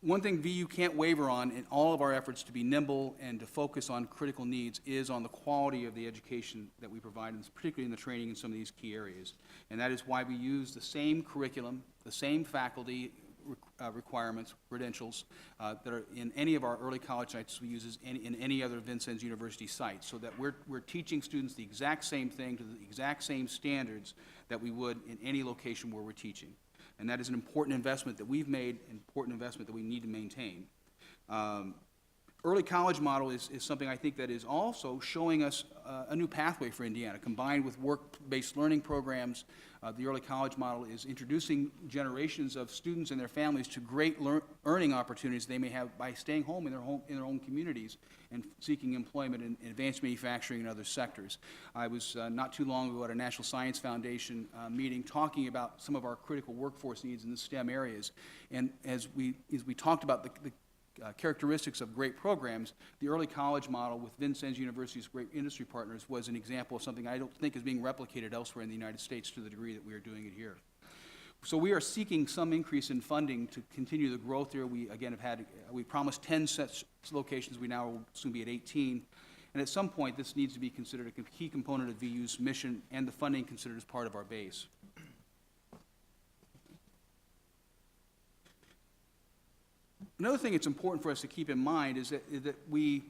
One thing VU can't waver on in all of our efforts to be nimble and to focus on critical needs is on the quality of the education that we provide, and particularly in the training in some of these key areas. And that is why we use the same curriculum, the same faculty requirements, credentials that are in any of our early college sites we use in any other Vincennes University site, so that we're teaching students the exact same thing to the exact same standards that we would in any location where we're teaching. And that is an important investment that we've made, an important investment that we need to maintain. Early college model is something I think that is also showing us a new pathway for Indiana. Combined with work-based learning programs, the early college model is introducing generations of students and their families to great earning opportunities they may have by staying home in their own communities and seeking employment in advanced manufacturing and other sectors. I was not too long ago at a National Science Foundation meeting talking about some of our critical workforce needs in the STEM areas. And as we talked about the characteristics of great programs, the early college model with Vincennes University's great industry partners was an example of something I don't think is being replicated elsewhere in the United States to the degree that we are doing it here. So we are seeking some increase in funding to continue the growth here. We, again, we promised 10 such locations. We now will soon be at 18. And at some point, this needs to be considered a key component of VU's mission, and the funding considered as part of our base. Another thing it's important for us to keep in mind is that we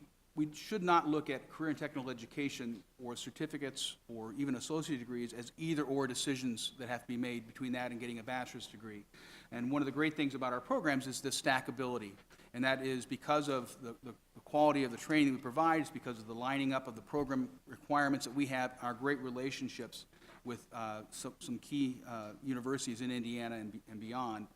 should not look at career and technical education or certificates or even associate degrees as either-or decisions that have to be made between that and getting a bachelor's degree. And one of the great things about our programs is the stackability, and that is because of the quality of the training that we provide, it's because of the lining up of the program requirements that we have, our great relationships with some key universities in Indiana and beyond.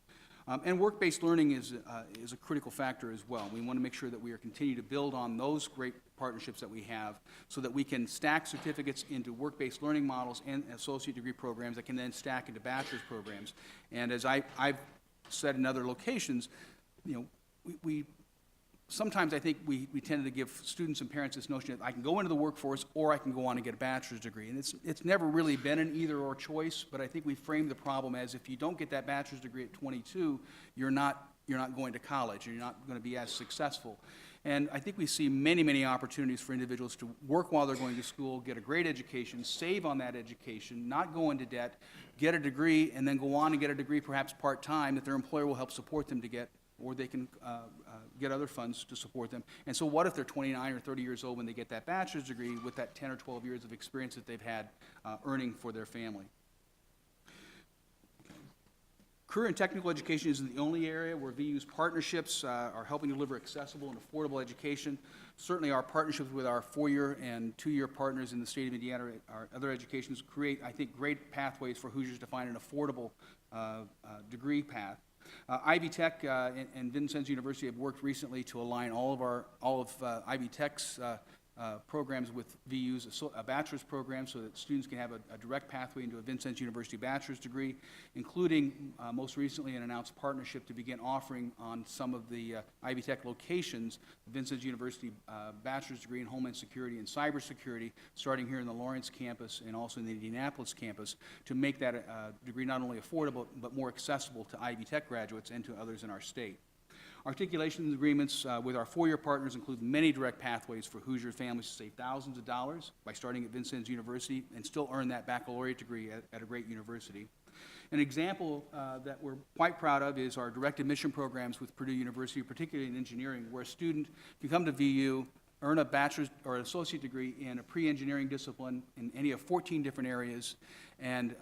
And work-based learning is a critical factor as well. We want to make sure that we are continuing to build on those great partnerships that we have so that we can stack certificates into work-based learning models and associate degree programs that can then stack into bachelor's programs. And as I've said in other locations, sometimes I think we tend to give students and parents this notion that I can go into the workforce or I can go on and get a bachelor's degree. And it's never really been an either-or choice, but I think we frame the problem as if you don't get that bachelor's degree at 22, you're not going to college, and you're not going to be as successful. And I think we see many, many opportunities for individuals to work while they're going to school, get a great education, save on that education, not go into debt, get a degree, and then go on and get a degree perhaps part-time that their employer will help support them to get, or they can get other funds to support them. And so what if they're 29 or 30 years old when they get that bachelor's degree with that 10 or 12 years of experience that they've had earning for their family? Career and technical education isn't the only area where VU's partnerships are helping deliver accessible and affordable education. Certainly our partnerships with our 4-year and 2-year partners in the state of Indiana, our other educations, create, I think, great pathways for Hoosiers to find an affordable degree path. Ivy Tech and Vincennes University have worked recently to align all of Ivy Tech's programs with VU's a bachelor's program so that students can have a direct pathway into a Vincennes University bachelor's degree, including most recently an announced partnership to begin offering on some of the Ivy Tech locations Vincennes University bachelor's degree in Homeland Security and Cybersecurity, starting here in the Lawrence campus and also in the Indianapolis campus, to make that degree not only affordable but more accessible to Ivy Tech graduates and to others in our state. Articulation agreements with our 4-year partners include many direct pathways for Hoosier families to save thousands of dollars by starting at Vincennes University and still earn that baccalaureate degree at a great university. An example that we're quite proud of is our direct admission programs with Purdue University, particularly in engineering, where a student can come to VU, earn a bachelor's or an associate degree in a pre-engineering discipline in any of 14 different areas, and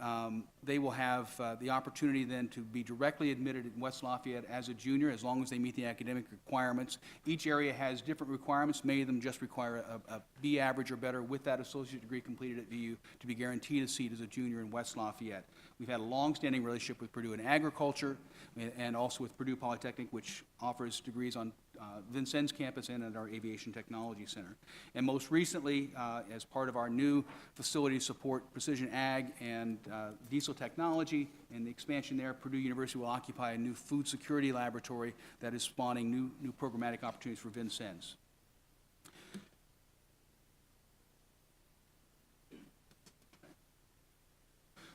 they will have the opportunity then to be directly admitted in West Lafayette as a junior as long as they meet the academic requirements. Each area has different requirements. Many of them just require a B average or better with that associate degree completed at VU to be guaranteed a seat as a junior in West Lafayette. We've had a long-standing relationship with Purdue in agriculture and also with Purdue Polytechnic, which offers degrees on Vincennes campus and at our Aviation Technology Center. And most recently, as part of our new facility to support precision ag and diesel technology and the expansion there, Purdue University will occupy a new food security laboratory that is spawning new programmatic opportunities for Vincennes.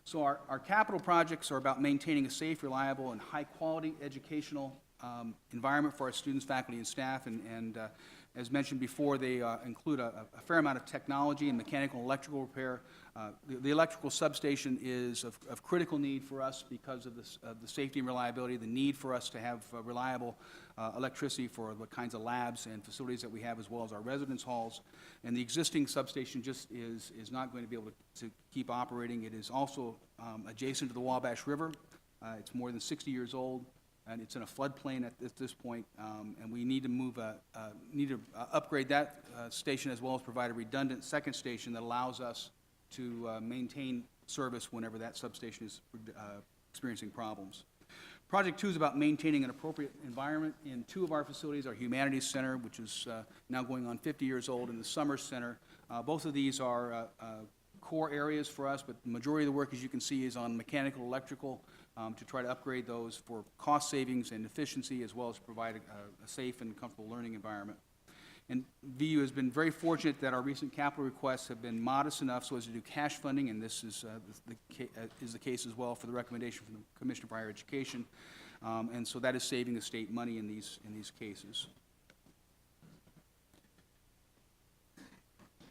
So our capital projects are about maintaining a safe, reliable, and high-quality educational environment for our students, faculty, and staff, and as mentioned before, they include a fair amount of technology and mechanical and electrical repair. The electrical substation is of critical need for us because of the safety and reliability, the need for us to have reliable electricity for the kinds of labs and facilities that we have, as well as our residence halls. And the existing substation just is not going to be able to keep operating. It is also adjacent to the Wabash River. It's more than 60 years old, and it's in a floodplain at this point, and we need to upgrade that station as well as provide a redundant second station that allows us to maintain service whenever that substation is experiencing problems. Project 2 is about maintaining an appropriate environment in 2 of our facilities, our Humanities Center, which is now going on 50 years old, and the Summers Center. Both of these are core areas for us, but the majority of the work, as you can see, is on mechanical, electrical, to try to upgrade those for cost savings and efficiency, as well as provide a safe and comfortable learning environment. And VU has been very fortunate that our recent capital requests have been modest enough so as to do cash funding, and this is the case as well for the recommendation from the Commissioner for Higher Education, and so that is saving the state money in these cases.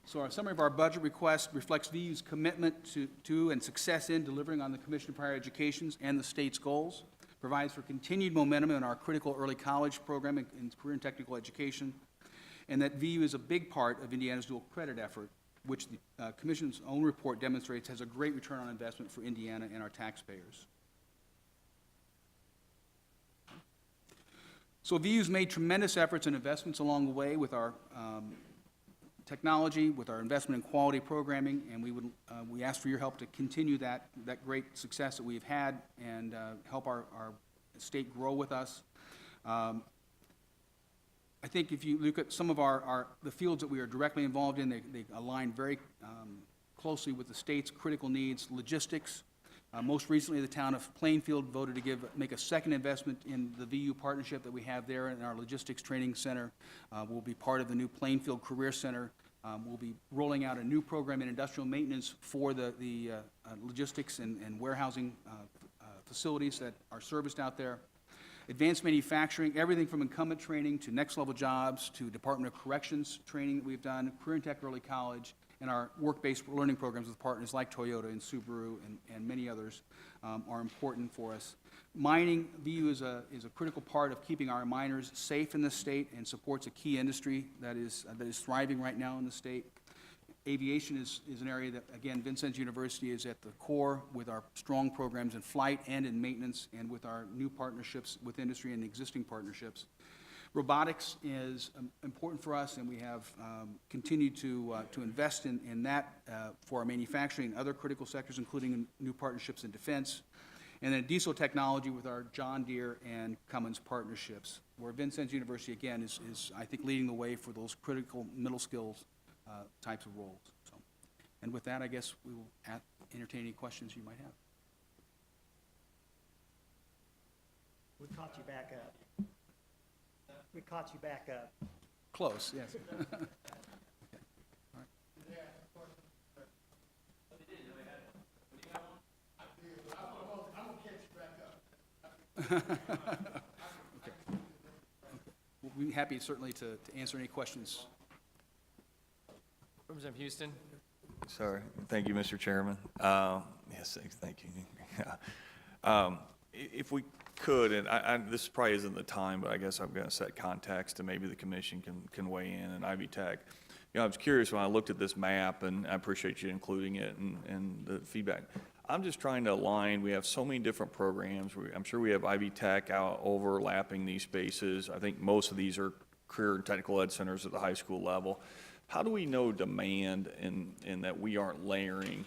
So our summary of our budget request reflects VU's commitment to and success in delivering on the Commission for Higher Education and the state's goals, provides for continued momentum in our critical early college program in career and technical education, and that VU is a big part of Indiana's dual credit effort, which the Commission's own report demonstrates has a great return on investment for Indiana and our taxpayers. So VU's made tremendous efforts and investments along the way with our technology, with our investment in quality programming, and we ask for your help to continue that great success that we've had and help our state grow with us. I think if you look at some of the fields that we are directly involved in, they align very closely with the state's critical needs. Logistics. Most recently, the town of Plainfield voted to make a second investment in the VU partnership that we have there in our logistics training center. Will be part of the new Plainfield Career Center. We'll be rolling out a new program in industrial maintenance for the logistics and warehousing facilities that are serviced out there. Advanced manufacturing, everything from incumbent training to next-level jobs to Department of Corrections training that we've done, Career and Tech Early College, and our work-based learning programs with partners like Toyota and Subaru and many others are important for us. Mining, VU is a critical part of keeping our miners safe in the state and supports a key industry that is thriving right now in the state. Aviation is an area that, again, Vincennes University is at the core with our strong programs in flight and in maintenance and with our new partnerships with industry and existing partnerships. Robotics is important for us, and we have continued to invest in that for our manufacturing and other critical sectors, including in new partnerships in defense. And then diesel technology with our John Deere and Cummins partnerships, where Vincennes University, again, is I think, leading the way for those critical middle skills types of roles. So, and with that, I guess we will entertain any questions you might have. We caught you back up. We caught you back up. Close, yes. Okay. All right. Okay. We'll be happy certainly to answer any questions. Representative Houston. Sorry. Thank you, Mr. Chairman. Yes, thank you. If we could, and this probably isn't the time, but I guess I'm going to set context and maybe the commission can weigh in, and Ivy Tech. You know, I was curious when I looked at this map, and I appreciate you including it and the feedback. I'm just trying to align. We have so many different programs. I'm sure we have Ivy Tech out overlapping these spaces. I think most of these are career and technical ed centers at the high school level. How do we know demand in that we aren't layering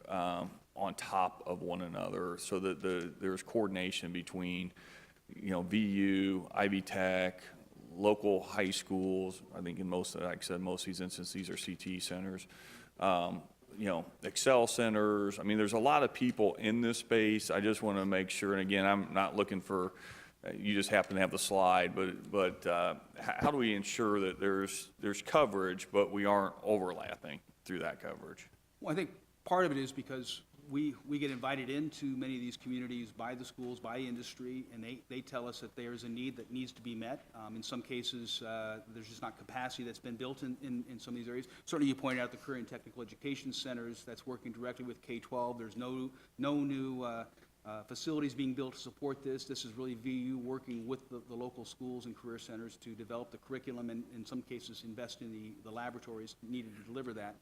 on top of one another so that there's coordination between, you know, VU, Ivy Tech, local high schools? I think in most, like I said, most of these instances, these are CTE centers. You know, Excel centers. I mean, there's a lot of people in this space. I just want to make sure, and again, I'm not looking for, you just happen to have the slide, but how do we ensure that there's coverage, but we aren't overlapping through that coverage? Well, I think part of it is because we get invited into many of these communities by the schools, by industry, and they tell us that there's a need that needs to be met. In some cases, there's just not capacity that's been built in some of these areas. Certainly, you pointed out the career and technical education centers that's working directly with K-12. There's no new facilities being built to support this. This is really VU working with the local schools and career centers to develop the curriculum and in some cases invest in the laboratories needed to deliver that.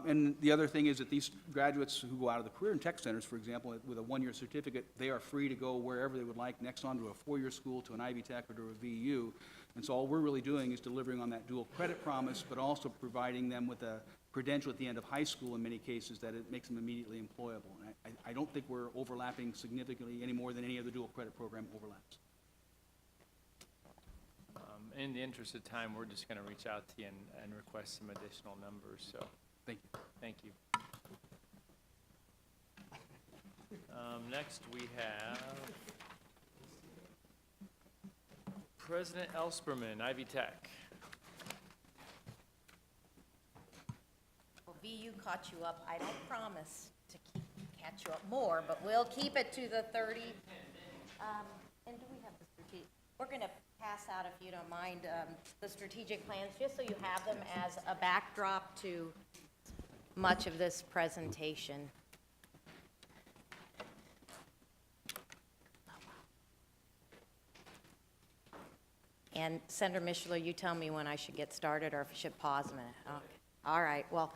And the other thing is that these graduates who go out of the career and tech centers, for example, with a one-year certificate, they are free to go wherever they would like, next on to a four-year school, to an Ivy Tech, or to a VU. And so all we're really doing is delivering on that dual credit promise, but also providing them with a credential at the end of high school in many cases that it makes them immediately employable. And I don't think we're overlapping significantly any more than any other dual credit program overlaps. In the interest of time, we're just going to reach out to you and request some additional numbers. So thank you. Thank you. Next, we have President Elsperman, Ivy Tech. Well, VU caught you up. I don't promise to catch you up more, but we'll keep it to the 30. And do we have the strategic? We're going to pass out, if you don't mind, the strategic plans, just so you have them as a backdrop to much of this presentation. And Senator Mishler, you tell me when I should get started or if I should pause a minute. Okay. All right. Well,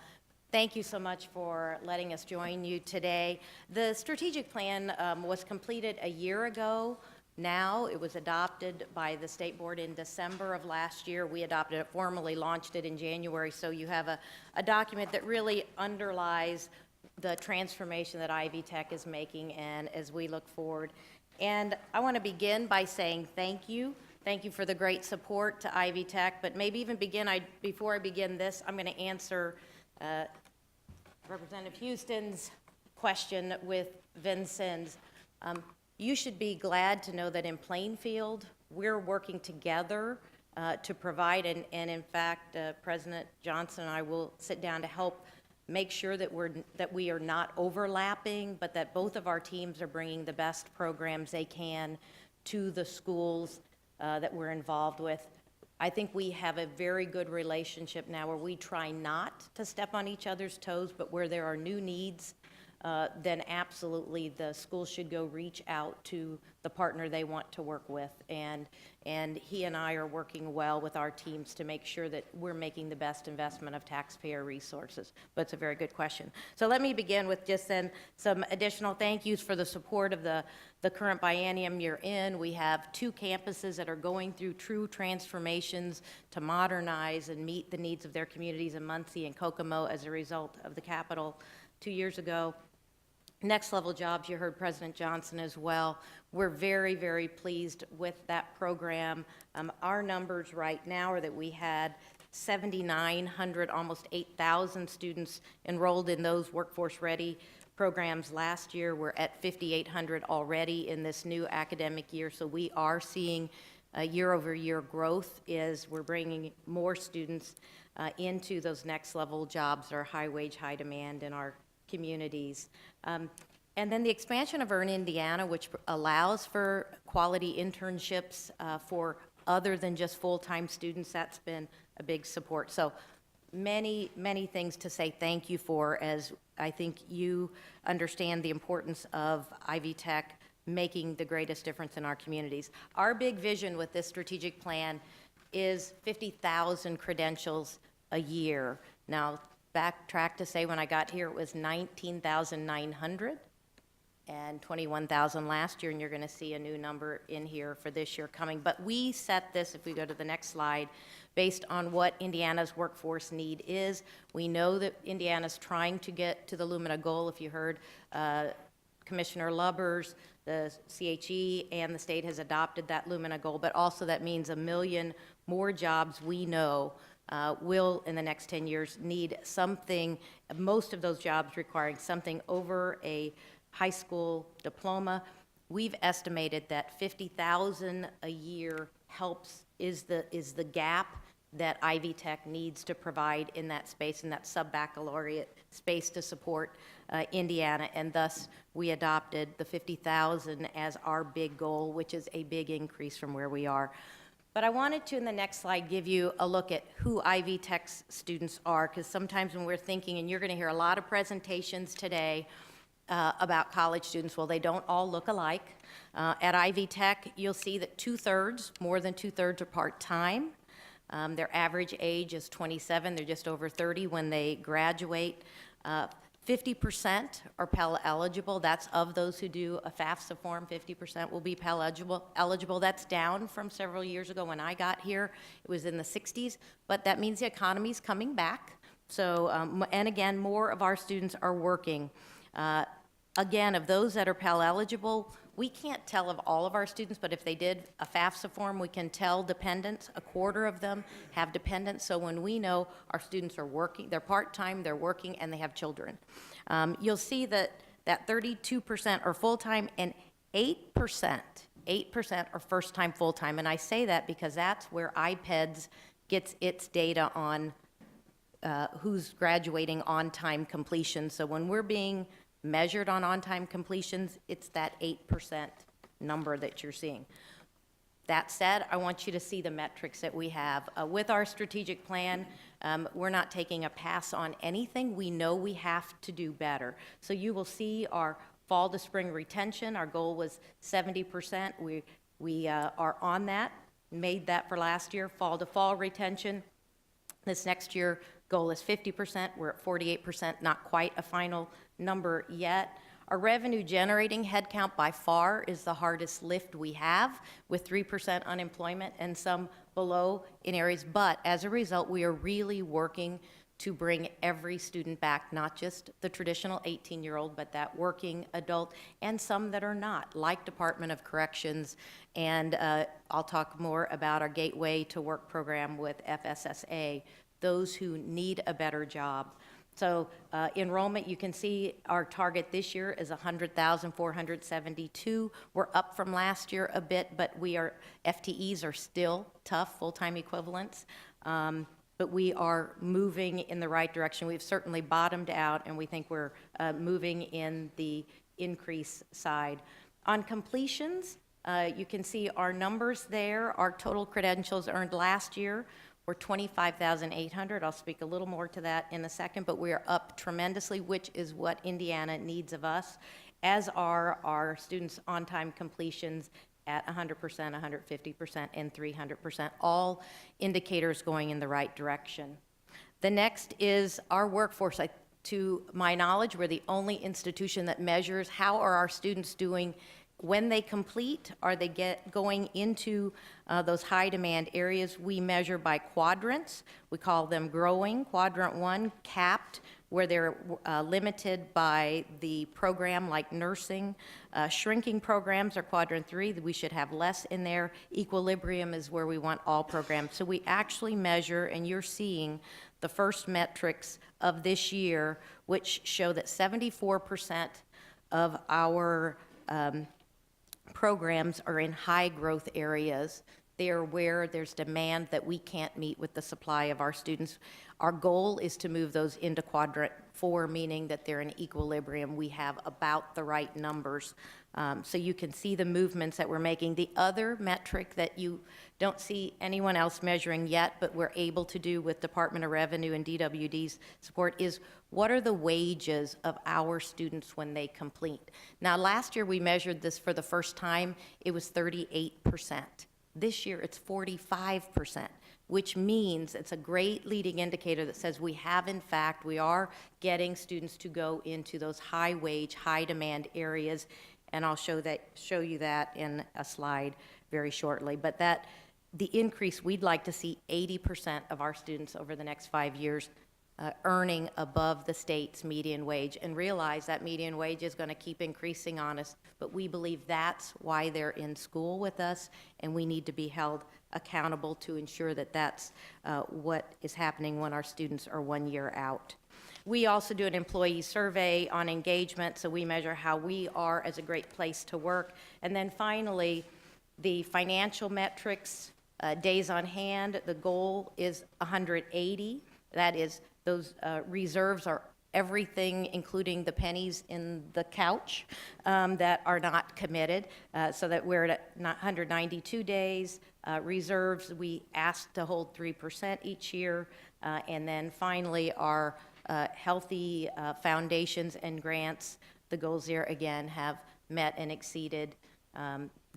thank you so much for letting us join you today. The strategic plan was completed a year ago. Now it was adopted by the State Board in December of last year. We adopted it, formally launched it in January. So you have a document that really underlies the transformation that Ivy Tech is making and as we look forward. And I want to begin by saying thank you. Thank you for the great support to Ivy Tech, but maybe even before I begin this, I'm going to answer Representative Houston's question with Vincennes. You should be glad to know that in Plainfield, we're working together to provide, and in fact, President Johnson and I will sit down to help make sure that we are not overlapping, but that both of our teams are bringing the best programs they can to the schools that we're involved with. I think we have a very good relationship now where we try not to step on each other's toes, but where there are new needs, then absolutely the school should go reach out to the partner they want to work with. And he and I are working well with our teams to make sure that we're making the best investment of taxpayer resources. But it's a very good question. So let me begin with just then some additional thank yous for the support of the current biennium you're in. We have 2 campuses that are going through true transformations to modernize and meet the needs of their communities in Muncie and Kokomo as a result of the Capitol 2 years ago. Next Level Jobs, you heard President Johnson as well. We're very, very pleased with that program. Our numbers right now are that we had 7,900, almost 8,000 students enrolled in those workforce ready programs last year. We're at 5,800 already in this new academic year, so we are seeing year-over-year growth as we're bringing more students into those next level jobs that are high wage, high demand in our communities. And then the expansion of Earn Indiana, which allows for quality internships for other than just full-time students, that's been a big support. So many, many things to say thank you for, as I think you understand the importance of Ivy Tech making the greatest difference in our communities. Our big vision with this strategic plan is 50,000 credentials a year. Now, backtrack to say when I got here it was 19,900 and 21,000 last year, and you're going to see a new number in here for this year coming. But we set this, if we go to the next slide, based on what Indiana's workforce need is. We know that Indiana's trying to get to the Lumina goal. If you heard Commissioner Lubbers, the CHE and the state has adopted that Lumina goal, but also that means 1 million more jobs we know will, in the next 10 years, need something, most of those jobs requiring something over a high school diploma. We've estimated that 50,000 a year is the gap that Ivy Tech needs to provide in that space, in that sub-baccalaureate space to support Indiana, and thus we adopted the 50,000 as our big goal, which is a big increase from where we are. But I wanted to, in the next slide, give you a look at who Ivy Tech's students are, because sometimes when we're thinking, and you're going to hear a lot of presentations today about college students, well, they don't all look alike. At Ivy Tech, you'll see that 2/3, more than 2/3 are part-time. Their average age is 27. They're just over 30 when they graduate. 50% are Pell eligible. That's of those who do a FAFSA form, 50% will be Pell eligible. That's down from several years ago when I got here. It was in the 60s, but that means the economy's coming back. So, and again, more of our students are working. Again, of those that are Pell eligible, we can't tell of all of our students, but if they did a FAFSA form, we can tell dependents. 1/4 of them have dependents, so when we know our students are working, they're part-time, they're working, and they have children. You'll see that 32% are full-time and 8% are first-time full-time, and I say that because that's where IPEDS gets its data on who's graduating on-time completion. So when we're being measured on on-time completions, it's that 8% number that you're seeing. That said, I want you to see the metrics that we have. With our strategic plan, we're not taking a pass on anything. We know we have to do better. So you will see our fall to spring retention. Our goal was 70%. We are on that, made that for last year. Fall to fall retention. This next year, goal is 50%. We're at 48%, not quite a final number yet. Our revenue generating headcount by far is the hardest lift we have, with 3% unemployment and some below in areas, but as a result, we are really working to bring every student back, not just the traditional 18-year-old, but that working adult, and some that are not, like Department of Corrections. And I'll talk more about our Gateway to Work program with FSSA, those who need a better job. So enrollment, you can see our target this year is 100,472. We're up from last year a bit, but FTEs are still tough, full-time equivalents. But we are moving in the right direction. We've certainly bottomed out, and we think we're moving in the increase side. On completions, you can see our numbers there. Our total credentials earned last year were 25,800. I'll speak a little more to that in a second, but we are up tremendously, which is what Indiana needs of us, as are our students' on-time completions at 100%, 150%, and 300%, all indicators going in the right direction. The next is our workforce. To my knowledge, we're the only institution that measures how are our students doing when they complete. Are they going into those high-demand areas? We measure by quadrants. We call them growing. Quadrant 1, capped, where they're limited by the program, like nursing. Shrinking programs are quadrant 3, that we should have less in there. Equilibrium is where we want all programs. So we actually measure, and you're seeing the first metrics of this year, which show that 74% of our programs are in high growth areas. They are where there's demand that we can't meet with the supply of our students. Our goal is to move those into quadrant 4, meaning that they're in equilibrium. We have about the right numbers. So you can see the movements that we're making. The other metric that you don't see anyone else measuring yet, but we're able to do with Department of Revenue and DWD's support, is what are the wages of our students when they complete? Now, last year we measured this for the first time. It was 38%. This year it's 45%, which means it's a great leading indicator that says we are getting students to go into those high wage, high demand areas. And I'll show you that in a slide very shortly. But the increase, we'd like to see 80% of our students over the next 5 years earning above the state's median wage, and realize that median wage is going to keep increasing on us, but we believe that's why they're in school with us, and we need to be held accountable to ensure that that's what is happening when our students are 1 year out. We also do an employee survey on engagement, so we measure how we are as a great place to work. And then finally, the financial metrics, days on hand, the goal is 180. That is, those reserves are everything, including the pennies in the couch that are not committed, so that we're at 192 days. Reserves, we ask to hold 3% each year. And then finally, our healthy foundations and grants, the goals there again have met and exceeded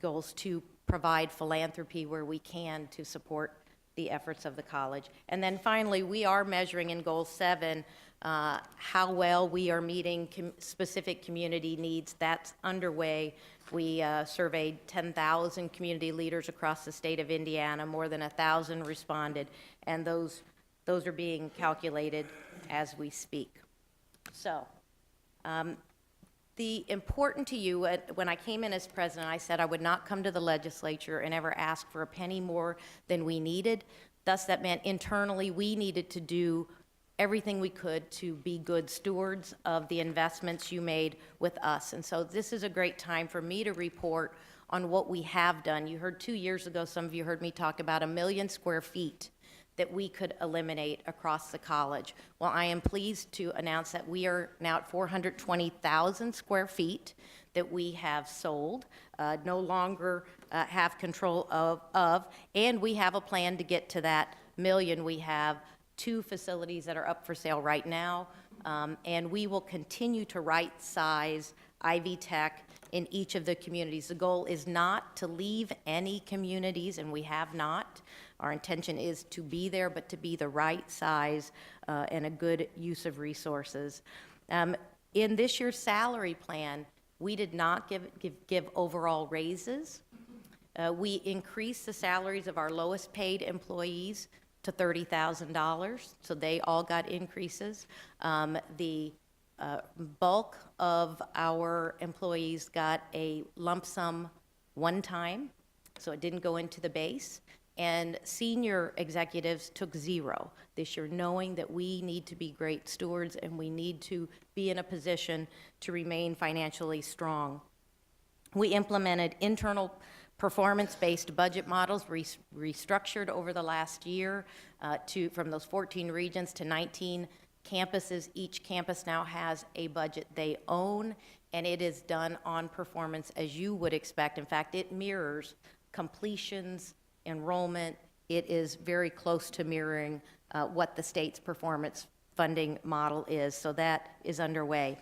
goals to provide philanthropy where we can to support the efforts of the college. And then finally, we are measuring in Goal 7 how well we are meeting specific community needs. That's underway. We surveyed 10,000 community leaders across the state of Indiana. More than 1,000 responded, and those are being calculated as we speak. So, the important to you, when I came in as president, I said I would not come to the legislature and ever ask for a penny more than we needed. Thus, that meant internally we needed to do everything we could to be good stewards of the investments you made with us. And so this is a great time for me to report on what we have done. You heard 2 years ago, some of you heard me talk about 1 million square feet that we could eliminate across the college. Well, I am pleased to announce that we are now at 420,000 square feet that we have sold, no longer have control of, and we have a plan to get to that million. We have 2 facilities that are up for sale right now, and we will continue to right-size Ivy Tech in each of the communities. The goal is not to leave any communities, and we have not. Our intention is to be there, but to be the right size and a good use of resources. In this year's salary plan, we did not give overall raises. We increased the salaries of our lowest paid employees to $30,000, so they all got increases. The bulk of our employees got a lump sum one time, so it didn't go into the base. And senior executives took zero this year, knowing that we need to be great stewards and we need to be in a position to remain financially strong. We implemented internal performance-based budget models, restructured over the last year from those 14 regions to 19 campuses. Each campus now has a budget they own, and it is done on performance as you would expect. In fact, it mirrors completions, enrollment. It is very close to mirroring what the state's performance funding model is, so that is underway.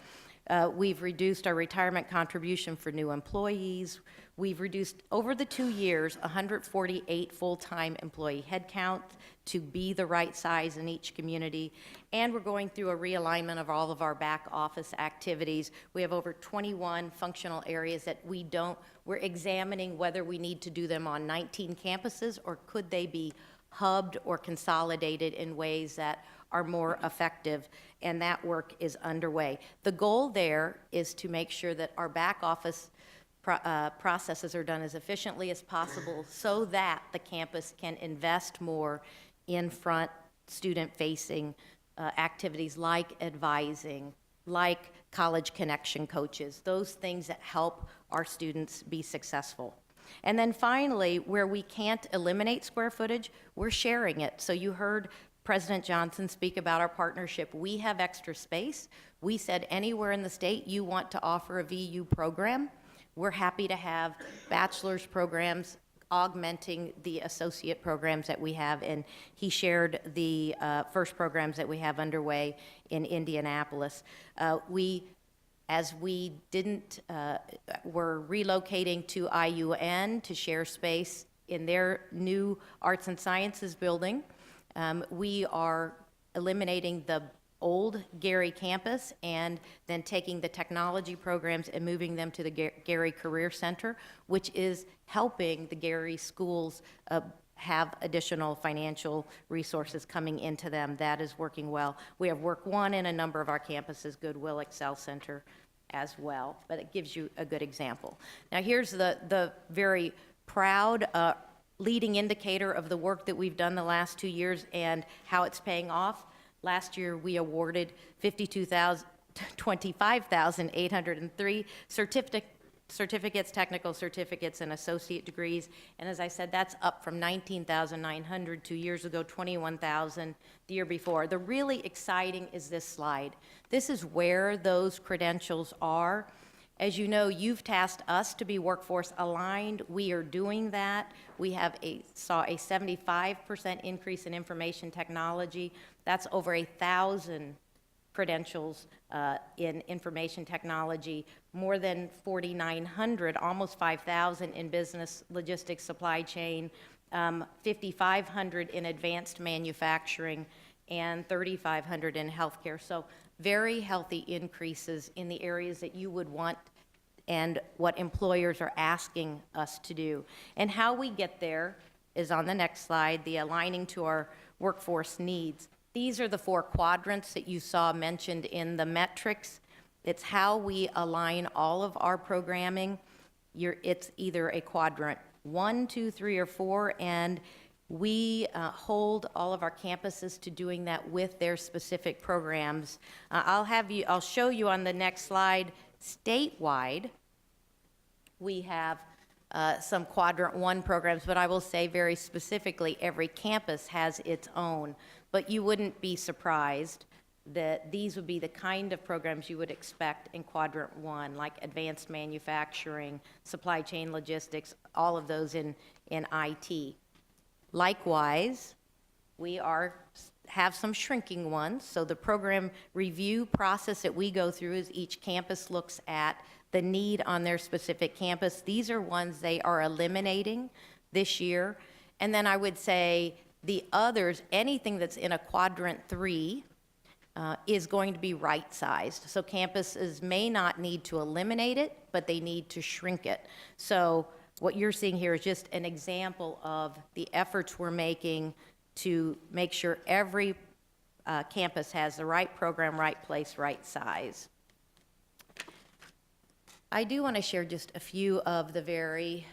We've reduced our retirement contribution for new employees. We've reduced, over the 2 years, 148 full-time employee headcount to be the right size in each community. And we're going through a realignment of all of our back office activities. We have over 21 functional areas that we're examining whether we need to do them on 19 campuses or could they be hubbed or consolidated in ways that are more effective, and that work is underway. The goal there is to make sure that our back office processes are done as efficiently as possible so that the campus can invest more in front student-facing activities like advising, like college connection coaches, those things that help our students be successful. And then finally, where we can't eliminate square footage, we're sharing it. So you heard President Johnson speak about our partnership. We have extra space. We said anywhere in the state you want to offer a VU program, we're happy to have bachelor's programs augmenting the associate programs that we have, and he shared the first programs that we have underway in Indianapolis. We're relocating to IUN to share space in their new Arts and Sciences building. We are eliminating the old Gary campus and then taking the technology programs and moving them to the Gary Career Center, which is helping the Gary schools have additional financial resources coming into them. That is working well. We have Work One in a number of our campuses, Goodwill Excel Center as well, but it gives you a good example. Now here's the very proud leading indicator of the work that we've done the last 2 years and how it's paying off. Last year, we awarded 25,803 certificates, technical certificates, and associate degrees. And as I said, that's up from 19,900 2 years ago, 21,000 the year before. The really exciting is this slide. This is where those credentials are. As you know, you've tasked us to be workforce aligned. We are doing that. We saw a 75% increase in information technology. That's over 1,000 credentials in information technology, more than 4,900, almost 5,000 in business, logistics, supply chain, 5,500 in advanced manufacturing, and 3,500 in healthcare. So very healthy increases in the areas that you would want and what employers are asking us to do. And how we get there is on the next slide, the aligning to our workforce needs. These are the 4 quadrants that you saw mentioned in the metrics. It's how we align all of our programming. It's either a quadrant 1, 2, 3, or 4, and we hold all of our campuses to doing that with their specific programs. I'll show you on the next slide, statewide, we have some quadrant 1 programs, but I will say very specifically, every campus has its own. But you wouldn't be surprised that these would be the kind of programs you would expect in quadrant 1, like advanced manufacturing, supply chain logistics, all of those in IT. Likewise, we have some shrinking ones. So the program review process that we go through is each campus looks at the need on their specific campus. These are ones they are eliminating this year. And then I would say the others, anything that's in a quadrant 3, is going to be right-sized. So campuses may not need to eliminate it, but they need to shrink it. So what you're seeing here is just an example of the efforts we're making to make sure every campus has the right program, right place, right size. I do want to share just a few of the very,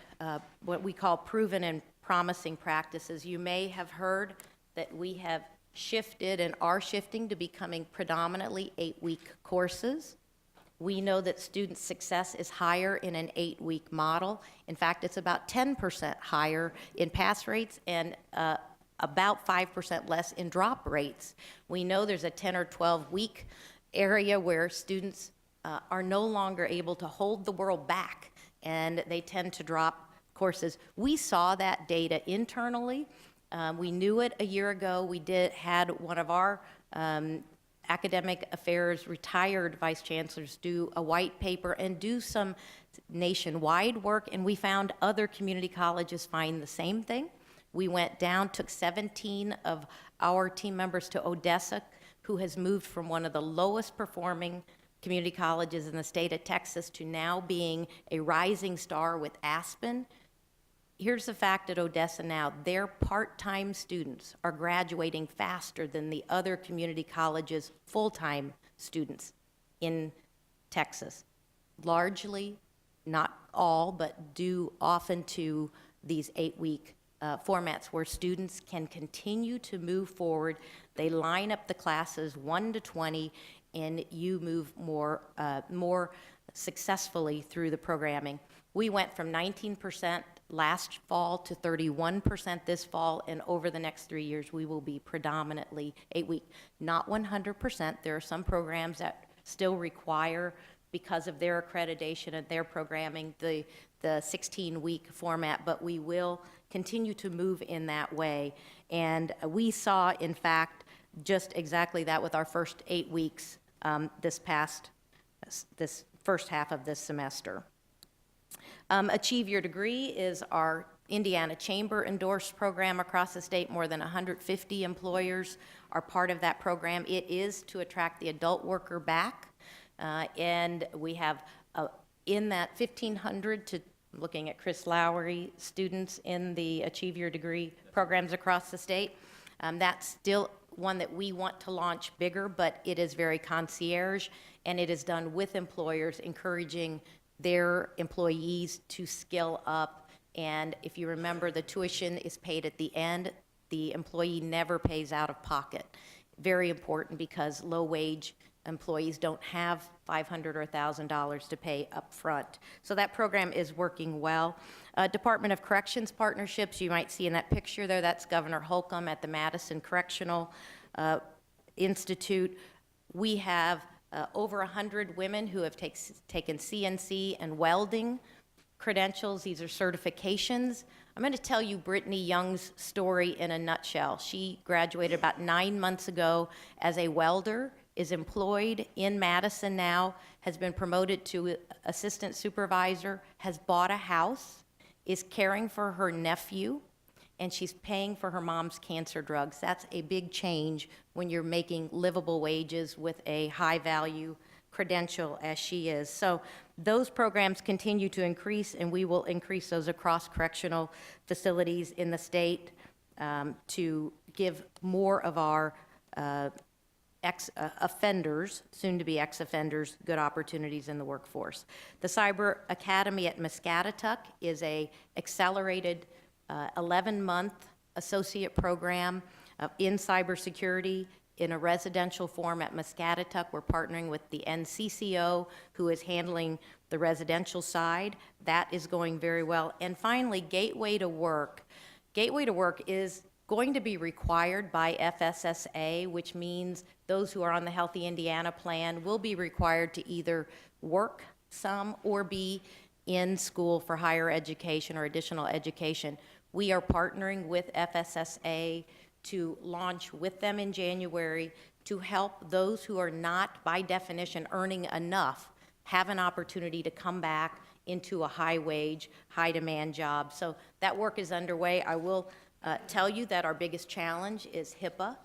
what we call proven and promising practices. You may have heard that we have shifted and are shifting to becoming predominantly 8-week courses. We know that student success is higher in an 8-week model. In fact, it's about 10% higher in pass rates and about 5% less in drop rates. We know there's a 10 or 12-week area where students are no longer able to hold the world back, and they tend to drop courses. We saw that data internally. We knew it a year ago. We had one of our academic affairs retired vice chancellors do a white paper and do some nationwide work, and we found other community colleges find the same thing. We went down, took 17 of our team members to Odessa, who has moved from one of the lowest performing community colleges in the state of Texas to now being a rising star with Aspen. Here's the fact at Odessa now, their part-time students are graduating faster than the other community colleges' full-time students in Texas. Largely, not all, but due often to these 8-week formats where students can continue to move forward. They line up the classes 1 to 20, and you move more successfully through the programming. We went from 19% last fall to 31% this fall, and over the next 3 years, we will be predominantly 8-week. Not 100%. There are some programs that still require, because of their accreditation and their programming, the 16-week format, but we will continue to move in that way. And we saw, in fact, just exactly that with our first 8 weeks this first half of this semester. Achieve Your Degree is our Indiana Chamber endorsed program across the state. More than 150 employers are part of that program. It is to attract the adult worker back, and we have in that 1,500 to, looking at Chris Lowry, students in the Achieve Your Degree programs across the state. That's still one that we want to launch bigger, but it is very concierge, and it is done with employers, encouraging their employees to skill up. And if you remember, the tuition is paid at the end. The employee never pays out of pocket. Very important, because low-wage employees don't have $500 or $1,000 to pay up front. So that program is working well. Department of Corrections partnerships, you might see in that picture there, that's Governor Holcomb at the Madison Correctional Institute. We have over 100 women who have taken CNC and welding credentials. These are certifications. I'm going to tell you Brittany Young's story in a nutshell. She graduated about 9 months ago as a welder, is employed in Madison now, has been promoted to assistant supervisor, has bought a house, is caring for her nephew, and she's paying for her mom's cancer drugs. That's a big change when you're making livable wages with a high-value credential as she is. So those programs continue to increase, and we will increase those across correctional facilities in the state to give more of our ex-offenders, soon-to-be ex-offenders, good opportunities in the workforce. The Cyber Academy at Muscatatuck is a accelerated 11-month associate program in cybersecurity in a residential form at Muscatatuck. We're partnering with the NCCO, who is handling the residential side. That is going very well. And finally, Gateway to Work. Gateway to Work is going to be required by FSSA, which means those who are on the Healthy Indiana plan will be required to either work some or be in school for higher education or additional education. We are partnering with FSSA to launch with them in January to help those who are not, by definition, earning enough have an opportunity to come back into a high-wage, high-demand job. So that work is underway. I will tell you that our biggest challenge is HIPAA,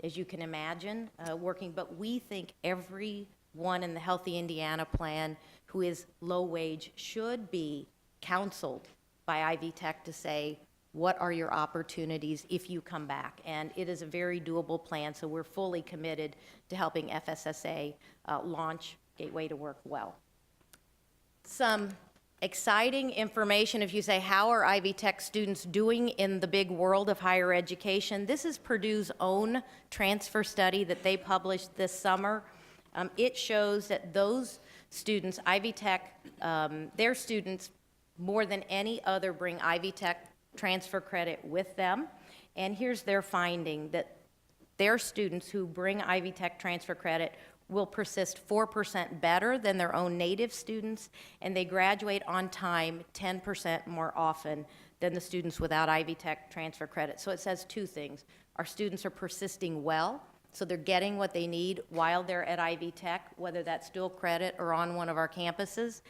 as you can imagine, working. But we think everyone in the Healthy Indiana plan who is low-wage should be counseled by Ivy Tech to say, what are your opportunities if you come back? And it is a very doable plan, so we're fully committed to helping FSSA launch Gateway to Work well. Some exciting information if you say, how are Ivy Tech students doing in the big world of higher education? This is Purdue's own transfer study that they published this summer. It shows that those students, Ivy Tech, their students, more than any other, bring Ivy Tech transfer credit with them. And here's their finding, that their students who bring Ivy Tech transfer credit will persist 4% better than their own native students, and they graduate on time 10% more often than the students without Ivy Tech transfer credit. So it says two things. Our students are persisting well, so they're getting what they need while they're at Ivy Tech, whether that's dual credit or on one of our campuses,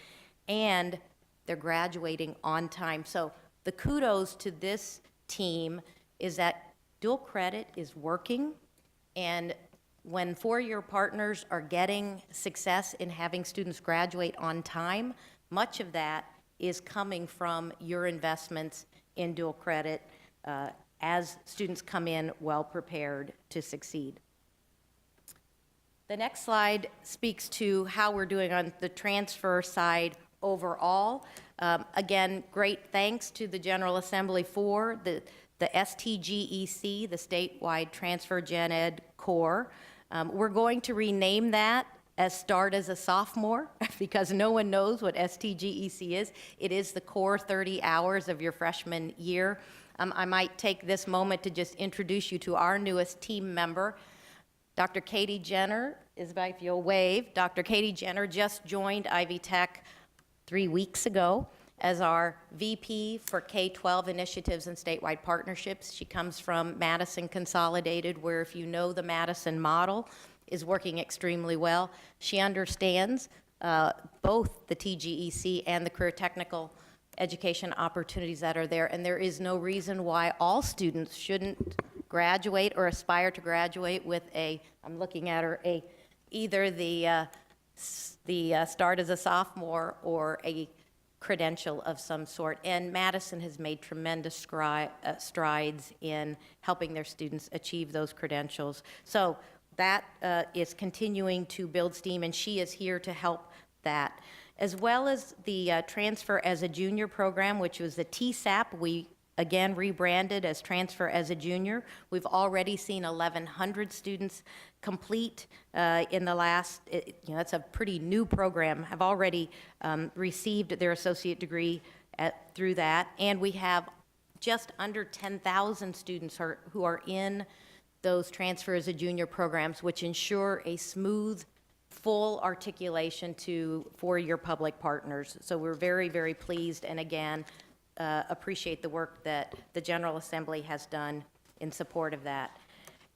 and they're graduating on time. So the kudos to this team is that dual credit is working, and when four-year partners are getting success in having students graduate on time, much of that is coming from your investments in dual credit as students come in well prepared to succeed. The next slide speaks to how we're doing on the transfer side overall. Again, great thanks to the General Assembly for the STGEC, the Statewide Transfer Gen Ed Core. We're going to rename that as Start as a Sophomore because no one knows what STGEC is. It is the core 30 hours of your freshman year. I might take this moment to just introduce you to our newest team member, Dr. Katie Jenner. If you'll wave. Dr. Katie Jenner just joined Ivy Tech 3 weeks ago as our VP for K-12 initiatives and statewide partnerships. She comes from Madison Consolidated, where, if you know the Madison model, is working extremely well. She understands both the TGEC and the career technical education opportunities that are there, and there is no reason why all students shouldn't graduate or aspire to graduate with I'm looking at her, either the Start as a Sophomore or a credential of some sort. And Madison has made tremendous strides in helping their students achieve those credentials. So that is continuing to build steam, and she is here to help that. As well as the Transfer as a Junior program, which was the TSAP, we again rebranded as Transfer as a Junior. We've already seen 1,100 students complete in the last, that's a pretty new program, have already received their associate degree through that. And we have just under 10,000 students who are in those Transfer as a Junior programs, which ensure a smooth, full articulation for your public partners. So we're very, very pleased, and again, appreciate the work that the General Assembly has done in support of that.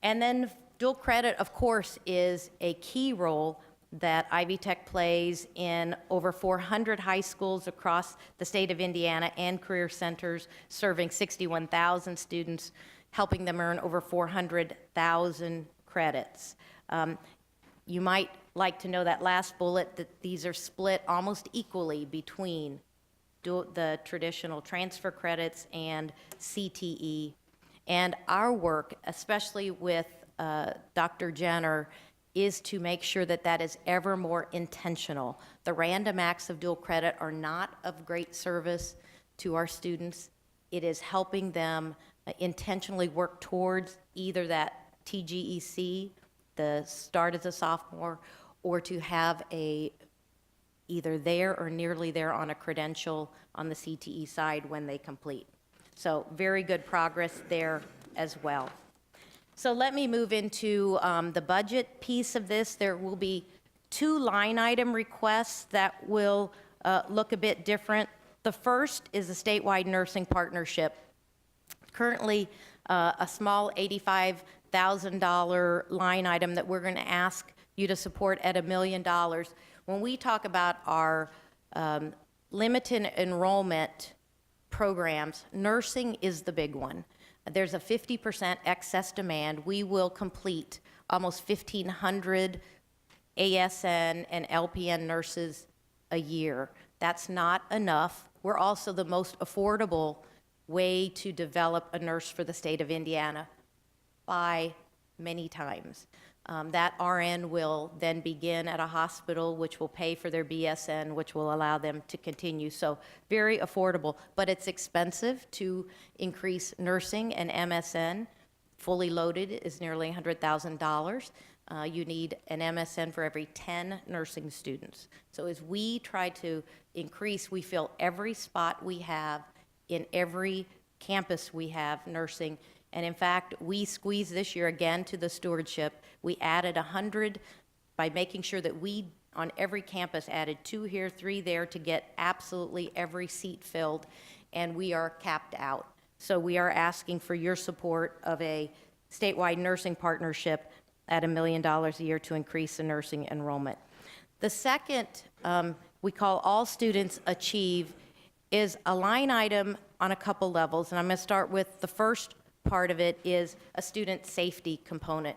And then dual credit, of course, is a key role that Ivy Tech plays in over 400 high schools across the state of Indiana and career centers, serving 61,000 students, helping them earn over 400,000 credits. You might like to know that last bullet, that these are split almost equally between the traditional transfer credits and CTE. And our work, especially with Dr. Jenner, is to make sure that that is ever more intentional. The random acts of dual credit are not of great service to our students. It is helping them intentionally work towards either that TGEC, the Start as a Sophomore, or to have either there or nearly there on a credential on the CTE side when they complete. So very good progress there as well. So let me move into the budget piece of this. There will be 2 line item requests that will look a bit different. The first is a statewide nursing partnership. Currently, a small $85,000 line item that we're going to ask you to support at $1 million. When we talk about our limited enrollment programs, nursing is the big one. There's a 50% excess demand. We will complete almost 1,500 ASN and LPN nurses a year. That's not enough. We're also the most affordable way to develop a nurse for the state of Indiana by many times. That RN will then begin at a hospital, which will pay for their BSN, which will allow them to continue. So very affordable, but it's expensive to increase nursing and MSN. Fully loaded is nearly $100,000. You need an MSN for every 10 nursing students. So as we try to increase, we fill every spot we have in every campus we have nursing. And in fact, we squeezed this year again to the stewardship. We added 100 by making sure that we, on every campus, added 2 here, 3 there to get absolutely every seat filled, and we are capped out. So we are asking for your support of a statewide nursing partnership at $1 million a year to increase the nursing enrollment. The second, we call All Students Achieve, is a line item on a couple levels, and I'm going to start with the first part of it is a student safety component.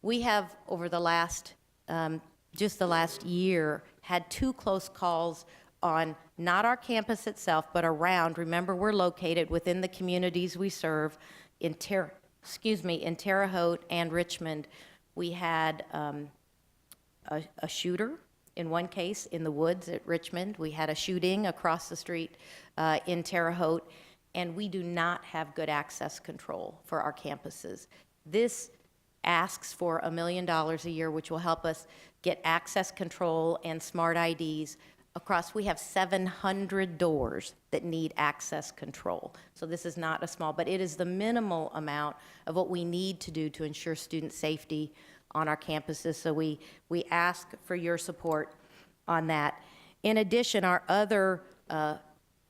We have, over the last, just the last year, had 2 close calls on not our campus itself, but around. Remember, we're located within the communities we serve in Terre Haute and Richmond. We had a shooter in one case in the woods at Richmond. We had a shooting across the street in Terre Haute. And we do not have good access control for our campuses. This asks for $1 million a year, which will help us get access control and smart IDs across. We have 700 doors that need access control. So this is not a small, but it is the minimal amount of what we need to do to ensure student safety on our campuses. So we ask for your support on that. In addition, our other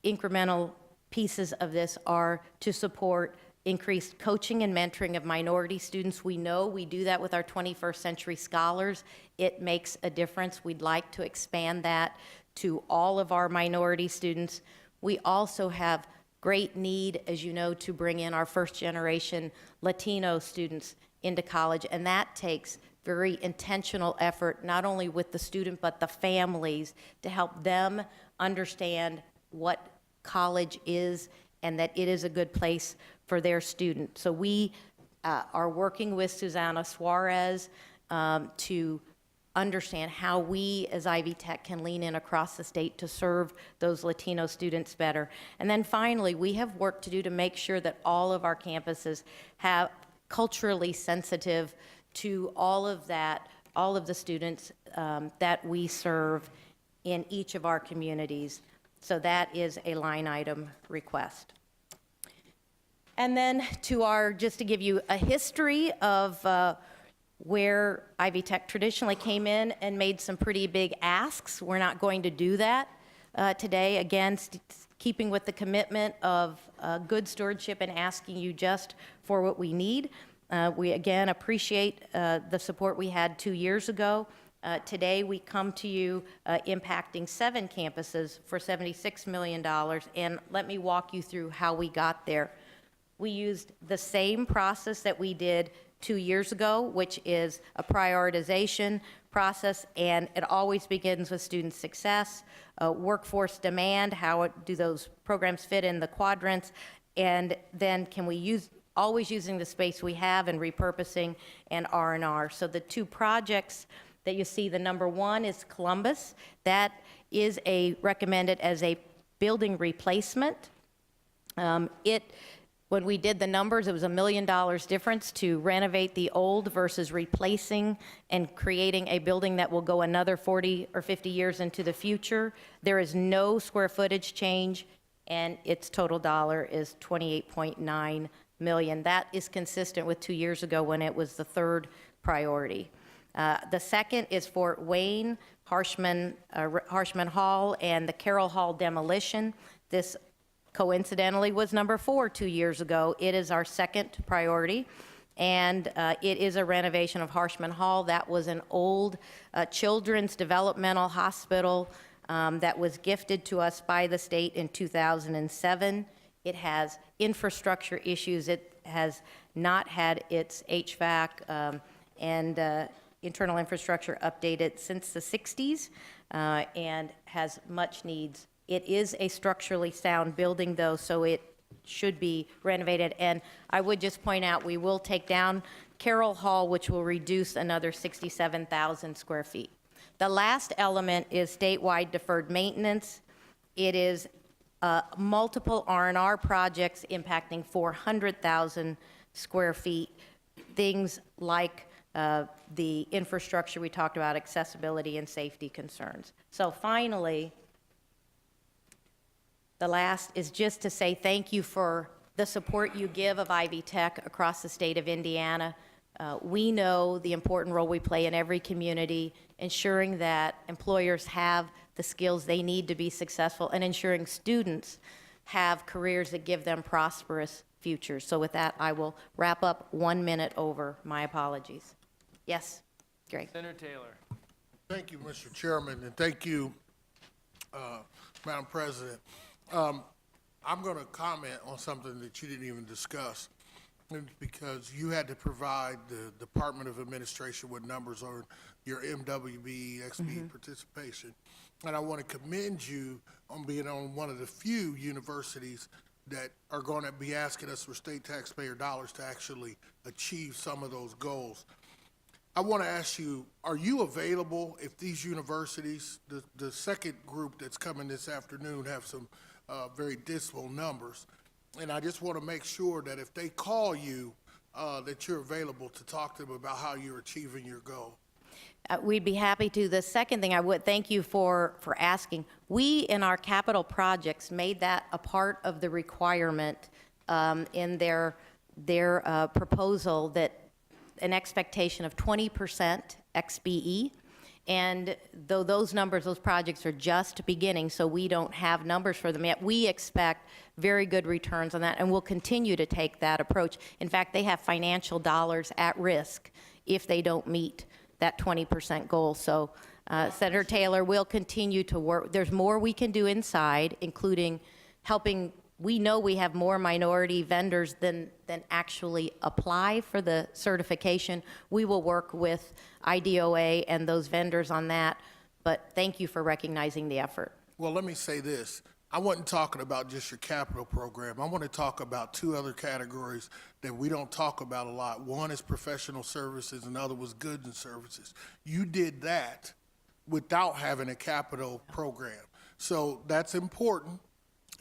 incremental pieces of this are to support increased coaching and mentoring of minority students. We know we do that with our 21st Century Scholars. It makes a difference. We'd like to expand that to all of our minority students. We also have great need, as you know, to bring in our first generation Latino students into college, and that takes very intentional effort, not only with the student, but the families, to help them understand what college is and that it is a good place for their student. So we are working with Susana Suarez to understand how we as Ivy Tech can lean in across the state to serve those Latino students better. And then finally, we have work to do to make sure that all of our campuses have culturally sensitive to all of that, all of the students that we serve in each of our communities. So that is a line item request. And then just to give you a history of where Ivy Tech traditionally came in and made some pretty big asks. We're not going to do that today. Again, keeping with the commitment of good stewardship and asking you just for what we need. We again appreciate the support we had 2 years ago. Today, we come to you impacting 7 campuses for $76 million, and let me walk you through how we got there. We used the same process that we did 2 years ago, which is a prioritization process, and it always begins with student success, workforce demand, how do those programs fit in the quadrants, and then can we always using the space we have and repurposing and R&R. So the 2 projects that you see, the number 1 is Columbus. That is recommended as a building replacement. When we did the numbers, it was $1 million difference to renovate the old versus replacing and creating a building that will go another 40 or 50 years into the future. There is no square footage change, and its total dollar is $28.9 million. That is consistent with 2 years ago when it was the 3rd priority. The second is Fort Wayne, Harshman Hall, and the Carroll Hall demolition. This coincidentally was number 4 2 years ago. It is our 2nd priority, and it is a renovation of Harshman Hall. That was an old children's developmental hospital that was gifted to us by the state in 2007. It has infrastructure issues. It has not had its HVAC and internal infrastructure updated since the 60s and has much needs. It is a structurally sound building, though, so it should be renovated. And I would just point out, we will take down Carroll Hall, which will reduce another 67,000 square feet. The last element is statewide deferred maintenance. It is multiple R&R projects impacting 400,000 square feet. Things like the infrastructure we talked about, accessibility and safety concerns. So finally, the last is just to say thank you for the support you give of Ivy Tech across the state of Indiana. We know the important role we play in every community, ensuring that employers have the skills they need to be successful and ensuring students have careers that give them prosperous futures. So with that, I will wrap up 1 minute over. My apologies. Yes, Greg. Senator Taylor. Thank you, Mr. Chairman, and thank you, Madam President. I'm going to comment on something that you didn't even discuss, because you had to provide the Department of Administration with numbers on your MWB, XB participation. And I want to commend you on being on one of the few universities that are going to be asking us for state taxpayer dollars to actually achieve some of those goals. I want to ask you, are you available if these universities, the second group that's coming this afternoon, have some very dismal numbers? And I just want to make sure that if they call you, that you're available to talk to them about how you're achieving your goal. We'd be happy to. The second thing I would, thank you for asking. We, in our capital projects, made that a part of the requirement in their proposal, that an expectation of 20% XBE. And though those numbers, those projects are just beginning, so we don't have numbers for them yet, we expect very good returns on that, and we'll continue to take that approach. In fact, they have financial dollars at risk if they don't meet that 20% goal. So Senator Taylor, we'll continue to work. There's more we can do inside, including helping. We know we have more minority vendors than actually apply for the certification. We will work with IDOA and those vendors on that, but thank you for recognizing the effort. Well, let me say this. I wasn't talking about just your capital program. I want to talk about two other categories that we don't talk about a lot. One is professional services, and the other was goods and services. You did that without having a capital program. So that's important.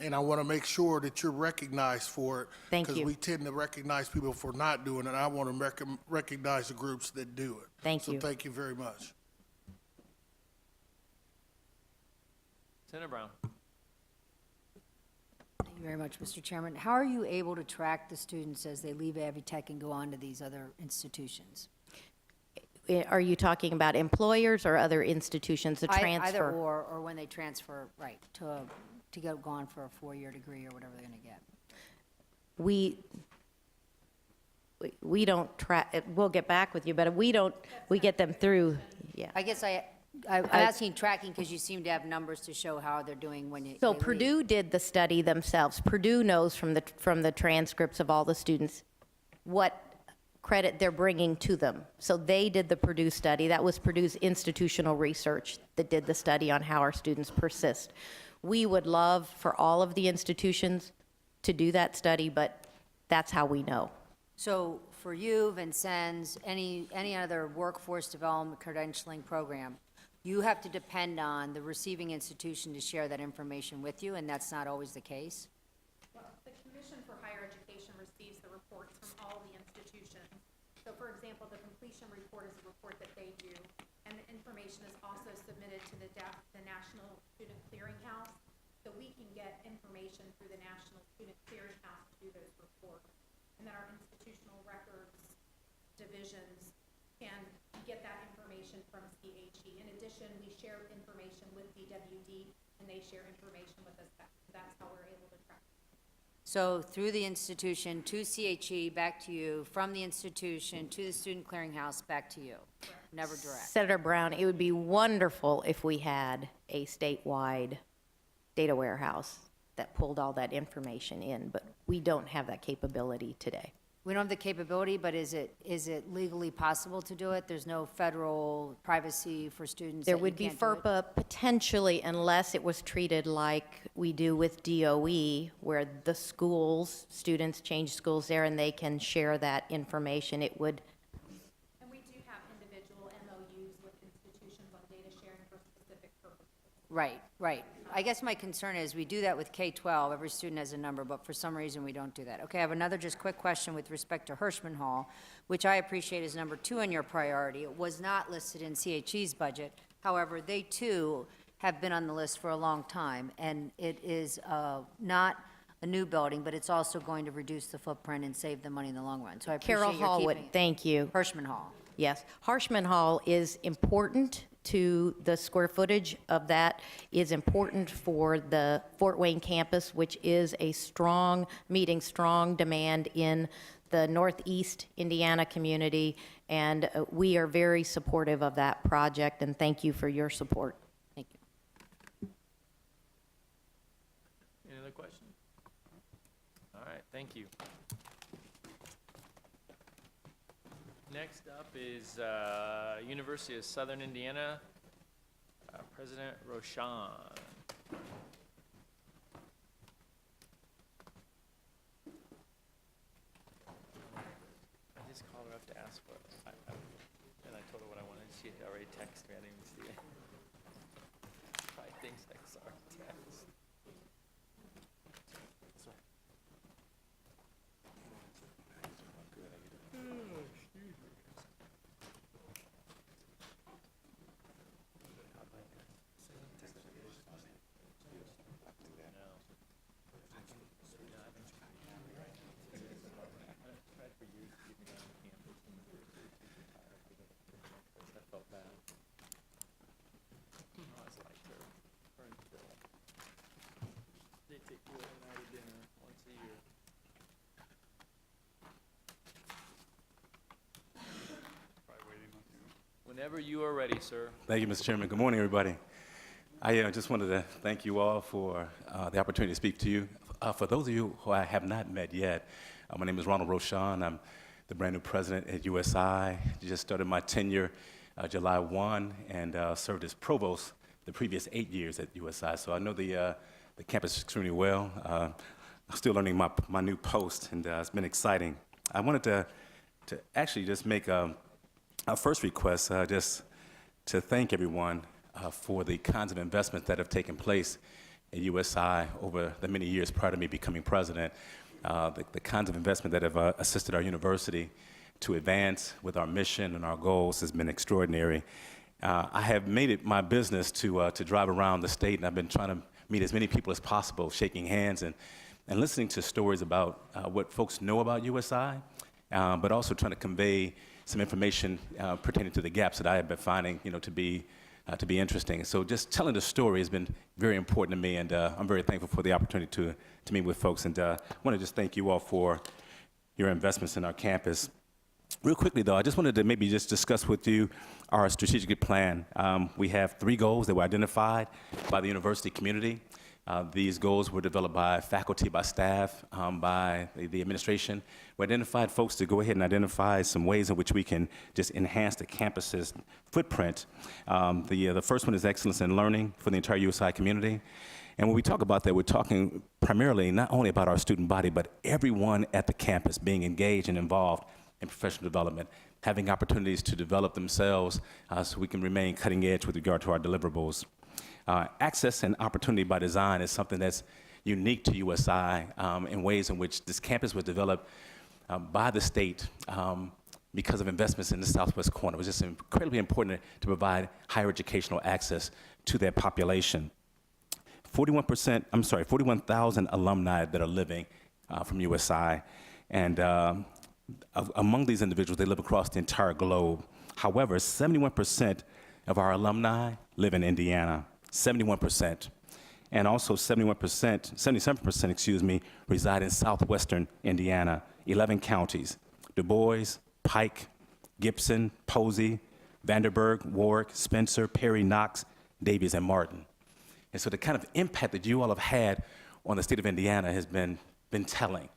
And I want to make sure that you're recognized for it. Thank you. Because we tend to recognize people for not doing it, and I want to recognize the groups that do it. Thank you. So thank you very much. Senator Brown. Thank you very much, Mr. Chairman. How are you able to track the students as they leave Ivy Tech and go on to these other institutions? Are you talking about employers or other institutions, the transfer? Either or when they transfer, right, to go on for a 4-year degree or whatever they're going to get. We don't track, we'll get back with you, but we get them through, yeah. I guess I'm asking tracking because you seem to have numbers to show how they're doing when you. So Purdue did the study themselves. Purdue knows from the transcripts of all the students what credit they're bringing to them. So they did the Purdue study. That was Purdue's institutional research that did the study on how our students persist. We would love for all of the institutions to do that study, but that's how we know. So for you, Vincennes, any other workforce development credentialing program, you have to depend on the receiving institution to share that information with you, and that's not always the case? Well, the Commission for Higher Education receives the reports from all the institutions. So for example, the completion report is a report that they do, and the information is also submitted to the National Student Clearinghouse. So we can get information through the National Student Clearinghouse to do those reports. And then our institutional records divisions can get that information from CHE. In addition, we share information with DWD, and they share information with us. That's how we're able to track. So through the institution to CHE, back to you, from the institution to the Student Clearinghouse, back to you. Never direct. Senator Brown, it would be wonderful if we had a statewide data warehouse that pulled all that information in, but we don't have that capability today. We don't have the capability, but is it legally possible to do it? There's no federal privacy for students There that you would be can't do it? FERPA potentially, unless it was treated like we do with DOE, where the schools, students change schools there and they can share that information. It would, And we do have individual MOUs with institutions on data sharing for specific purposes. Right, right. I guess my concern is we do that with K-12, every student has a number, but for some reason we don't do that. Okay, I have another just quick question with respect to Hirschman Hall, which I appreciate is number 2 in your priority. It was not listed in CHE's budget. However, they too have been on the list for a long time, and it is not a new building, but it's also going to reduce the footprint and save the money in the long run. So I appreciate Carol your Hall keeping would, it. thank you. Hirschman Hall. Yes, Harshman Hall is important to the square footage of that, is important for the Fort Wayne campus, which is a meeting strong demand in the Northeast Indiana community, and we are very supportive of that project, and thank you for your support. Thank you. Any other questions? All right, thank you. Next up is University of Southern Indiana, President Roshan. I just called her up to ask what, and I told her what I wanted. She had already texted me. I didn't even see it. Probably thinks I saw her text. They take you out to dinner once a year. Whenever you are ready, sir. Thank you, Mr. Chairman. Good morning, everybody. I just wanted to thank you all for the opportunity to speak to you. For those of you who I have not met yet, my name is Ronald Roshan. I'm the brand new president at USI. Just started my tenure July 1 and served as provost the previous 8 years at USI. So I know the campus extremely well. I'm still learning my new post, and it's been exciting. I wanted to actually just make a first request, just to thank everyone for the kinds of investments that have taken place at USI over the many years prior to me becoming president. The kinds of investment that have assisted our university to advance with our mission and our goals has been extraordinary. I have made it my business to drive around the state, and I've been trying to meet as many people as possible, shaking hands and listening to stories about what folks know about USI, but also trying to convey some information pertaining to the gaps that I have been finding, to be interesting. So just telling the story has been very important to me, and I'm very thankful for the opportunity to meet with folks. And I want to just thank you all for your investments in our campus. Real quickly, though, I just wanted to maybe just discuss with you our strategic plan. We have 3 goals that were identified by the university community. These goals were developed by faculty, by staff, by the administration. We identified folks to go ahead and identify some ways in which we can just enhance the campus's footprint. The first one is excellence in learning for the entire USI community. And when we talk about that, we're talking primarily not only about our student body, but everyone at the campus being engaged and involved in professional development, having opportunities to develop themselves so we can remain cutting edge with regard to our deliverables. Access and opportunity by design is something that's unique to USI in ways in which this campus was developed by the state because of investments in the southwest corner. It was just incredibly important to provide higher educational access to that population. 41,000 alumni that are living from USI, and among these individuals, they live across the entire globe. However, 71% of our alumni live in Indiana. 71%. And also 77%, reside in southwestern Indiana, 11 counties: Du Bois, Pike, Gibson, Posey, Vanderburgh, Warwick, Spencer, Perry, Knox, Davies, and Martin. And so the kind of impact that you all have had on the state of Indiana has been telling.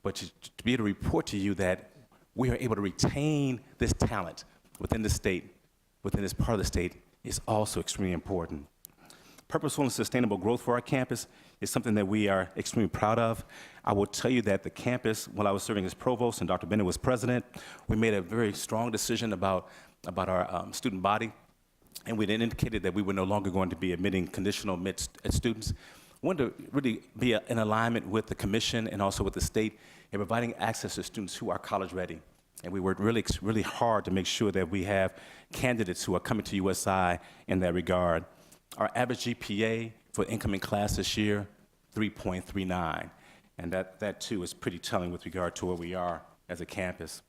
but to be able to report to you that we are able to retain this talent within the state, within this part of the state, is also extremely important. Purposeful and sustainable growth for our campus is something that we are extremely proud of. I will tell you that the campus, while I was serving as provost and Dr. Bennett was president, we made a very strong decision about our student body, and we then indicated that we were no longer going to be admitting conditional admit students. We wanted to really be in alignment with the commission and also with the state in providing access to students who are college ready. And we worked really hard to make sure that we have candidates who are coming to USI in that regard. Our average GPA for incoming class this year, 3.39. And that too is pretty telling with regard to where we are as a campus.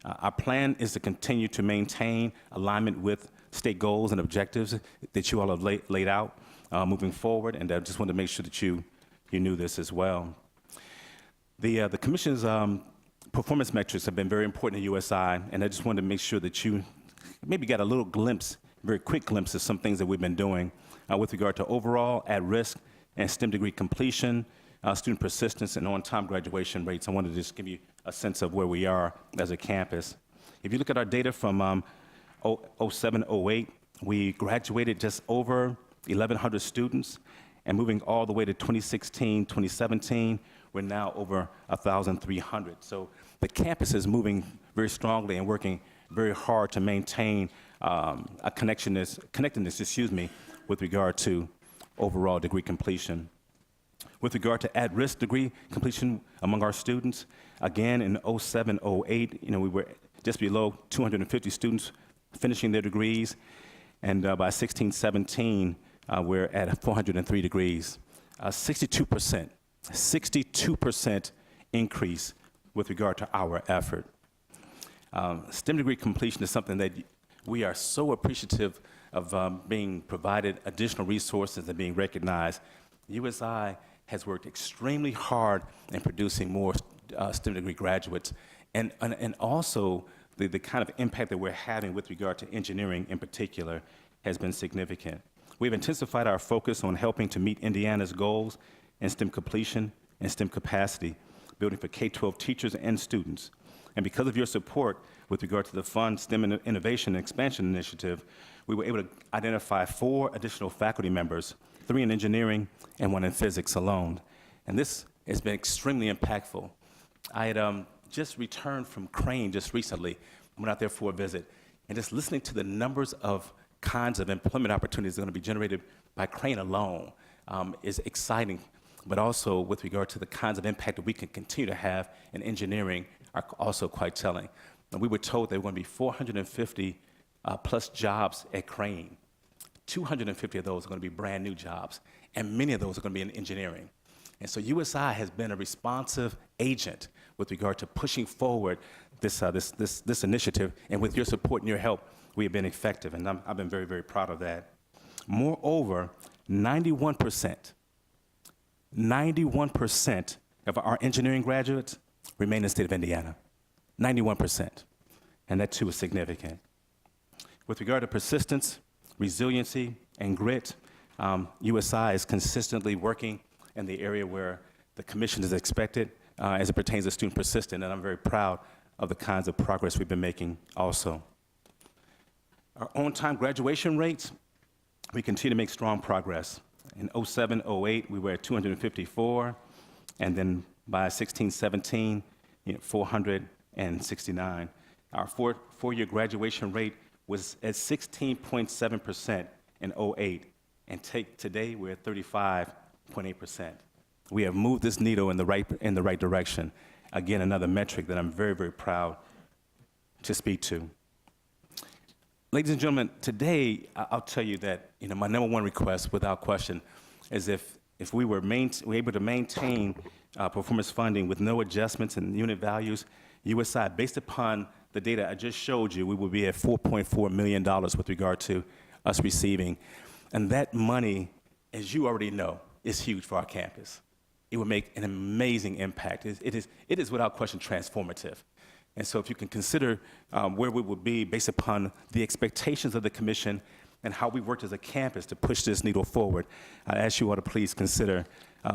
Our plan is to continue to maintain alignment with state goals and objectives that you all have laid out moving forward, and I just wanted to make sure that you knew this as well. The Commission's performance metrics have been very important at USI, and I just wanted to make sure that you maybe got a little glimpse, very quick glimpse of some things that we've been doing with regard to overall at-risk and STEM degree completion, student persistence, and on-time graduation rates. I wanted to just give you a sense of where we are as a campus. If you look at our data from 07, 08, we graduated just over 1,100 students, and moving all the way to 2016, 2017, we're now over 1,300. So the campus is moving very strongly and working very hard to maintain a connectedness, with regard to overall degree completion. With regard to at-risk degree completion among our students, again, in 07, 08, we were just below 250 students finishing their degrees, and by 16, 17, we're at 403 degrees. 62% increase with regard to our effort. STEM degree completion is something that we are so appreciative of being provided additional resources and being recognized. USI has worked extremely hard in producing more STEM degree graduates, and also the kind of impact that we're having with regard to engineering in particular has been significant. We've intensified our focus on helping to meet Indiana's goals in STEM completion and STEM capacity, building for K-12 teachers and students. And because of your support with regard to the Fund STEM Innovation and Expansion Initiative, we were able to identify 4 additional faculty members, 3 in engineering and 1 in physics alone. And this has been extremely impactful. I had just returned from Crane just recently. I went out there for a visit, and just listening to the numbers of kinds of employment opportunities that are going to be generated by Crane alone is exciting, but also with regard to the kinds of impact that we can continue to have in engineering are also quite telling. And we were told there were going to be 450 plus jobs at Crane. 250 of those are going to be brand new jobs, and many of those are going to be in engineering. And so USI has been a responsive agent with regard to pushing forward this initiative, and with your support and your help, we have been effective, and I've been very, very proud of that. Moreover, 91% of our engineering graduates remain in the state of Indiana. 91%, and that too is significant. With regard to persistence, resiliency, and grit, USI is consistently working in the area where the commission is expected as it pertains to student persistence, and I'm very proud of the kinds of progress we've been making also. Our on-time graduation rates, we continue to make strong progress. In 07, 08, we were at 254, and then by 16, 17, 469. Our four-year graduation rate was at 16.7% in 08, and today we're at 35.8%. We have moved this needle in the right direction. Again, another metric that I'm very, very proud to speak to. Ladies and gentlemen, today I'll tell you that my number one request, without question, is if we were able to maintain performance funding with no adjustments in unit values, USI, based upon the data I just showed you, we would be at $4.4 million with regard to us receiving. And that money, as you already know, is huge for our campus. It would make an amazing impact. It is without question transformative. And so if you can consider where we would be based upon the expectations of the commission and how we worked as a campus to push this needle forward, I ask you all to please consider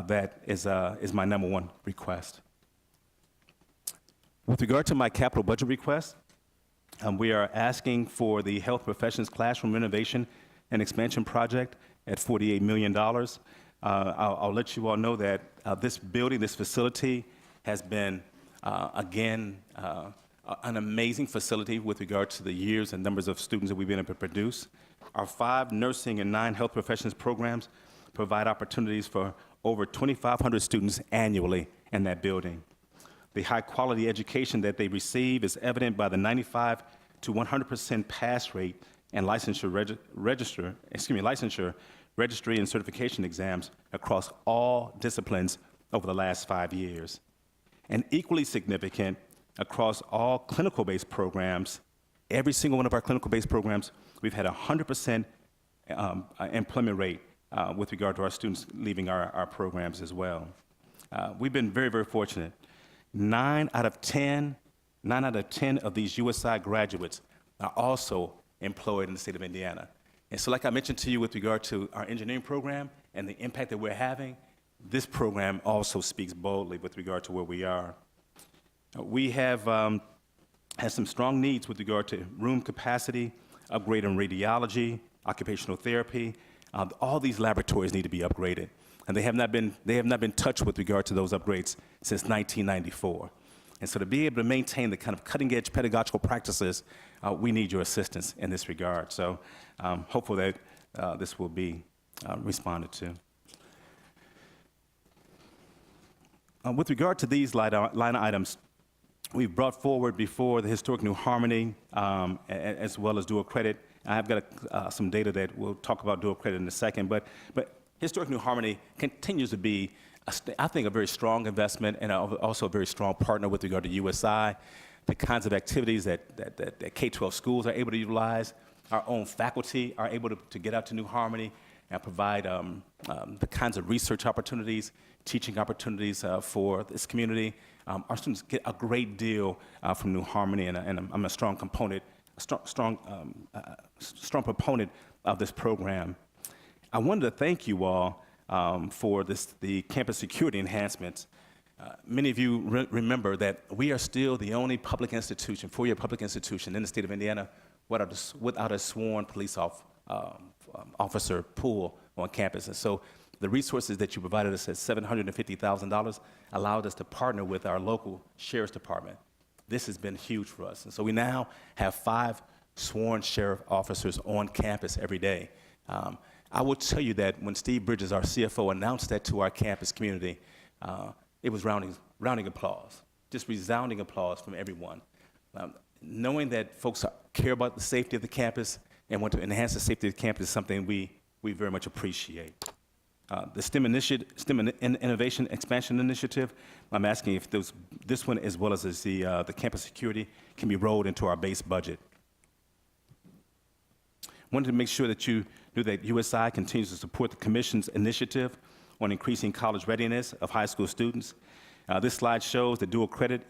that is my number one request. With regard to my capital budget request, we are asking for the Health Professions Classroom Renovation and Expansion Project at $48 million. I'll let you all know that this building, this facility, has been, again, an amazing facility with regard to the years and numbers of students that we've been able to produce. Our 5 nursing and 9 health professions programs provide opportunities for over 2,500 students annually in that building. The high-quality education that they receive is evident by the 95 to 100% pass rate and licensure, registry, and certification exams across all disciplines over the last 5 years. And equally significant, across all clinical-based programs, every single one of our clinical-based programs, we've had a 100% employment rate with regard to our students leaving our programs as well. We've been very, very fortunate. 9 out of 10 of these USI graduates are also employed in the state of Indiana. And so like I mentioned to you with regard to our engineering program and the impact that we're having, this program also speaks boldly with regard to where we are. We have had some strong needs with regard to room capacity, upgrade in radiology, occupational therapy. All these laboratories need to be upgraded. And they have not been touched with regard to those upgrades since 1994. And so to be able to maintain the kind of cutting-edge pedagogical practices, we need your assistance in this regard. So hopefully that this will be responded to. With regard to these line items, we've brought forward before the Historic New Harmony as well as dual credit. I've got some data that we'll talk about dual credit in a second, but Historic New Harmony continues to be, I think, a very strong investment and also a very strong partner with regard to USI. The kinds of activities that K-12 schools are able to utilize, our own faculty are able to get out to New Harmony and provide the kinds of research opportunities, teaching opportunities for this community. Our students get a great deal from New Harmony, and I'm a strong proponent of this program. I wanted to thank you all for the campus security enhancements. Many of you remember that we are still the only public institution, four-year public institution in the state of Indiana without a sworn police officer pool on campus. And so the resources that you provided us at $750,000 allowed us to partner with our local sheriff's department. This has been huge for us. And so we now have 5 sworn sheriff officers on campus every day. I will tell you that when Steve Bridges, our CFO, announced that to our campus community, it was rounding applause, just resounding applause from everyone. Knowing that folks care about the safety of the campus and want to enhance the safety of the campus is something we very much appreciate. The STEM Innovation Expansion Initiative, I'm asking if this one, as well as the campus security, can be rolled into our base budget. Wanted to make sure that you knew that USI continues to support the Commission's initiative on increasing college readiness of high school students. This slide shows that dual credit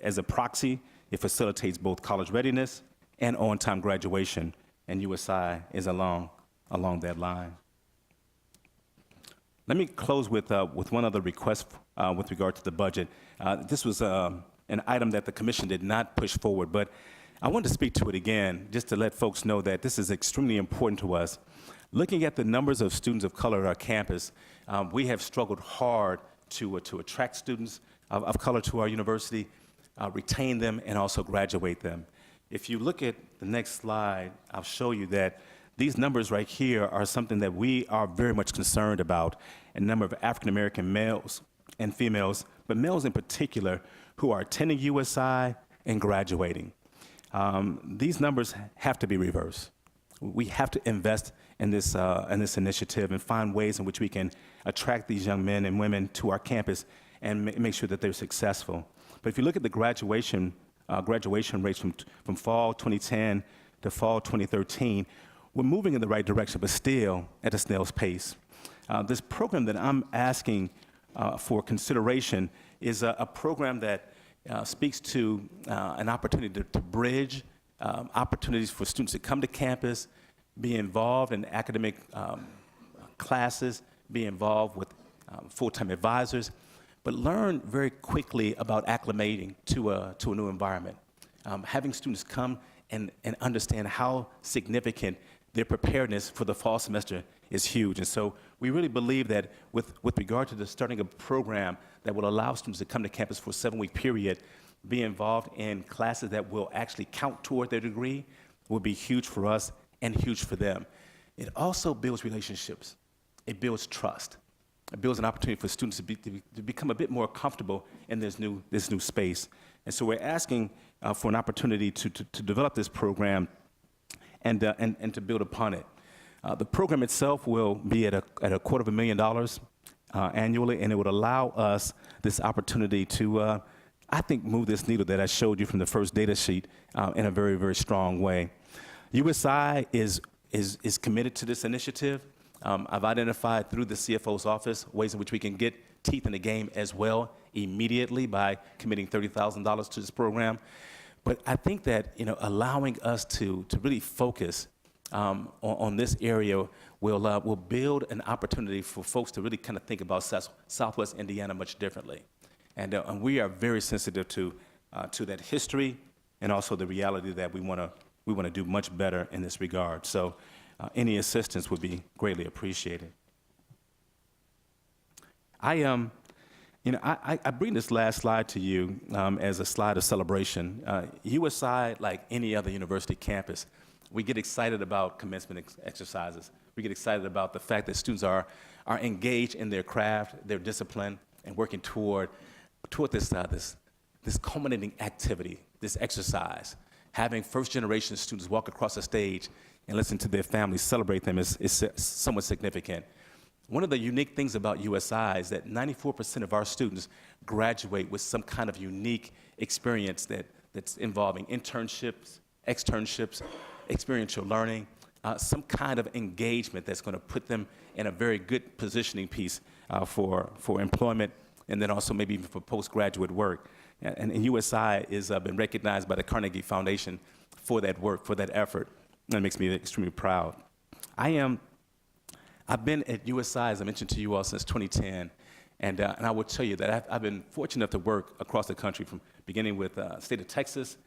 as a proxy. It facilitates both college readiness and on-time graduation, and USI is along that line. Let me close with one other request with regard to the budget. This was an item that the Commission did not push forward, but I wanted to speak to it again just to let folks know that this is extremely important to us. Looking at the numbers of students of color at our campus, we have struggled hard to attract students of color to our university, retain them, and also graduate them. If you look at the next slide, I'll show you that these numbers right here are something that we are very much concerned about, a number of African-American males and females, but males in particular, who are attending USI and graduating. These numbers have to be reversed. We have to invest in this initiative and find ways in which we can attract these young men and women to our campus and make sure that they're successful. But if you look at the graduation rates from fall 2010 to fall 2013, we're moving in the right direction, but still at a snail's pace. This program that I'm asking for consideration is a program that speaks to an opportunity to bridge opportunities for students to come to campus, be involved in academic classes, be involved with full-time advisors, but learn very quickly about acclimating to a new environment. Having students come and understand how significant their preparedness for the fall semester is huge. And so we really believe that with regard to the starting a program that will allow students to come to campus for a 7-week period, be involved in classes that will actually count toward their degree, will be huge for us and huge for them. It also builds relationships. It builds trust. It builds an opportunity for students to become a bit more comfortable in this new space. And so we're asking for an opportunity to develop this program and to build upon it. The program itself will be at a $250,000 annually, and it would allow us this opportunity to, I think, move this needle that I showed you from the first data sheet in a very, very strong way. USI is committed to this initiative. I've identified through the CFO's office ways in which we can get teeth in the game as well immediately by committing $30,000 to this program. But I think that allowing us to really focus on this area will build an opportunity for folks to really kind of think about Southwest Indiana much differently. And we are very sensitive to that history and also the reality that we want to do much better in this regard. So any assistance would be greatly appreciated. I bring this last slide to you as a slide of celebration. USI, like any other university campus, we get excited about commencement exercises. We get excited about the fact that students are engaged in their craft, their discipline, and working toward this culminating activity, this exercise. Having first-generation students walk across the stage and listen to their families celebrate them is somewhat significant. One of the unique things about USI is that 94% of our students graduate with some kind of unique experience that's involving internships, externships, experiential learning, some kind of engagement that's going to put them in a very good positioning piece for employment, and then also maybe even for postgraduate work. And USI has been recognized by the Carnegie Foundation for that work, for that effort. And it makes me extremely proud. I've been at USI, as I mentioned to you all, since 2010. And I will tell you that I've been fortunate enough to work across the country, from beginning with the state of Texas,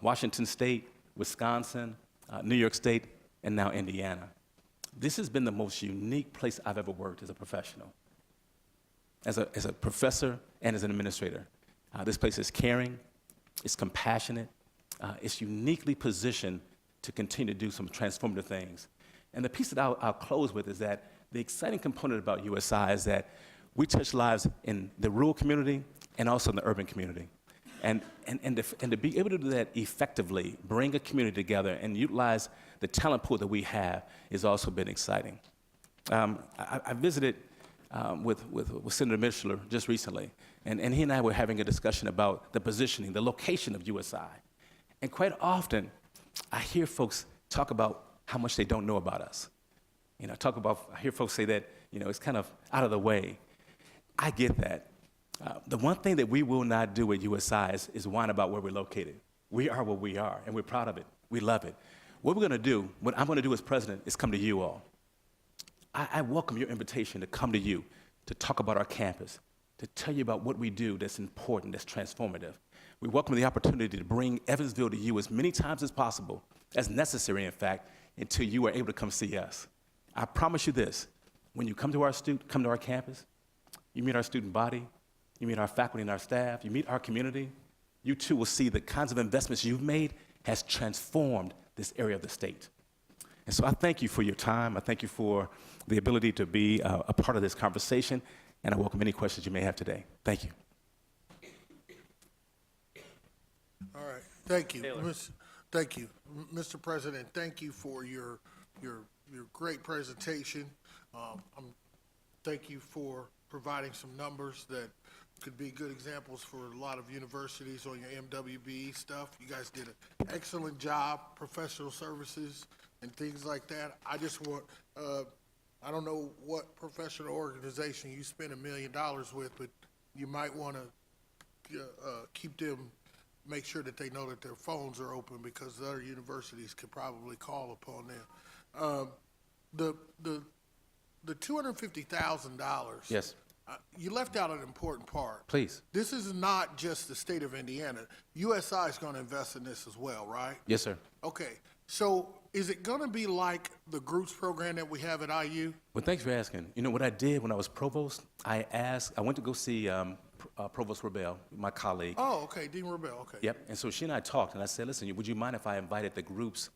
Washington State, Wisconsin, New York State, and now Indiana. This has been the most unique place I've ever worked as a professional, as a professor and as an administrator. This place is caring, it's compassionate, it's uniquely positioned to continue to do some transformative things. And the piece that I'll close with is that the exciting component about USI is that we touch lives in the rural community and also in the urban community. And to be able to do that effectively, bring a community together and utilize the talent pool that we have, has also been exciting. I visited with Senator Mishler just recently, and he and I were having a discussion about the positioning, the location of USI. And quite often, I hear folks talk about how much they don't know about us. I hear folks say that, it's kind of out of the way. I get that. The one thing that we will not do at USI is whine about where we're located. We are what we are, and we're proud of it. We love it. What I'm going to do as president is come to you all. I welcome your invitation to come to you, to talk about our campus, to tell you about what we do that's important, that's transformative. We welcome the opportunity to bring Evansville to you as many times as possible, as necessary, in fact, until you are able to come see us. I promise you this: when you come to our campus, you meet our student body, you meet our faculty and our staff, you meet our community, you too will see the kinds of investments you've made has transformed this area of the state. And so I thank you for your time. I thank you for the ability to be a part of this conversation, and I welcome any questions you may have today. Thank you. All right, thank you. Thank you. Mr. President, thank you for your great presentation. Thank you for providing some numbers that could be good examples for a lot of universities on your MWBE stuff. You guys did an excellent job, professional services and things like that. I just want, I don't know what professional organization you spend $1 million with, but you might want to keep them, make sure that they know that their phones are open, because the other universities could probably call upon them. The $250,000. Yes. You left out an important part. Please. This is not just the state of Indiana. USI is going to invest in this as well, right? Yes, sir. Okay. So is it going to be like the groups program that we have at IU? Well, thanks for asking. You know, what I did when I was provost, I went to go see Provost Rebel, my colleague. Oh, okay. Dean Rebel, okay. Yep. And so she and I talked, and I said, listen, would you mind if I invited the group's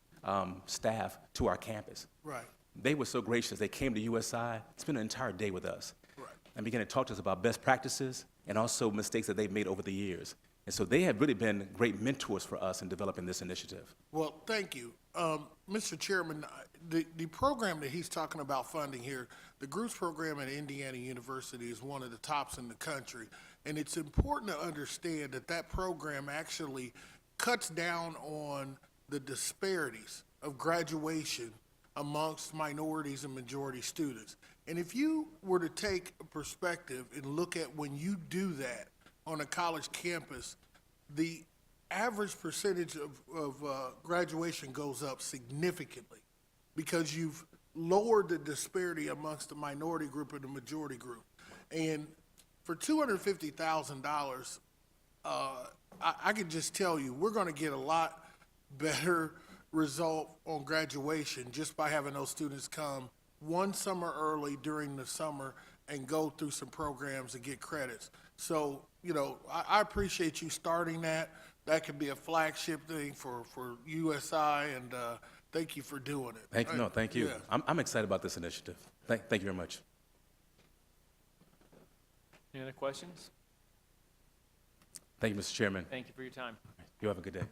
staff to our campus? Right. They were so gracious. They came to USI, spent an entire day with us, Right. and began to talk to us about best practices and also mistakes that they've made over the years. And so they have really been great mentors for us in developing this initiative. Well, thank you. Mr. Chairman, the program that he's talking about funding here, the groups program at Indiana University is one of the tops in the country. And it's important to understand that that program actually cuts down on the disparities of graduation amongst minorities and majority students. And if you were to take a perspective and look at when you do that on a college campus, the average percentage of graduation goes up significantly because you've lowered the disparity amongst the minority group and the majority group. And for $250,000, I can just tell you, we're going to get a lot better result on graduation just by having those students come one summer early during the summer and go through some programs and get credits. So, you know, I appreciate you starting that. That could be a flagship thing for USI, and thank you for doing it. Thank you. Yeah. I'm excited about this initiative. Thank you very much. Any other questions? Thank you, Mr. Chairman. Thank you for your time. You have a good day.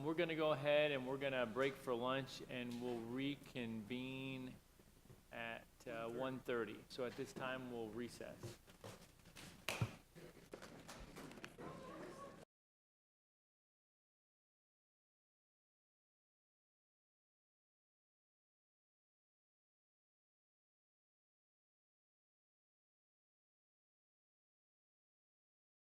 We're going to go ahead and we're going to break for lunch, and we'll reconvene at 1:30. So at this time, we'll recess.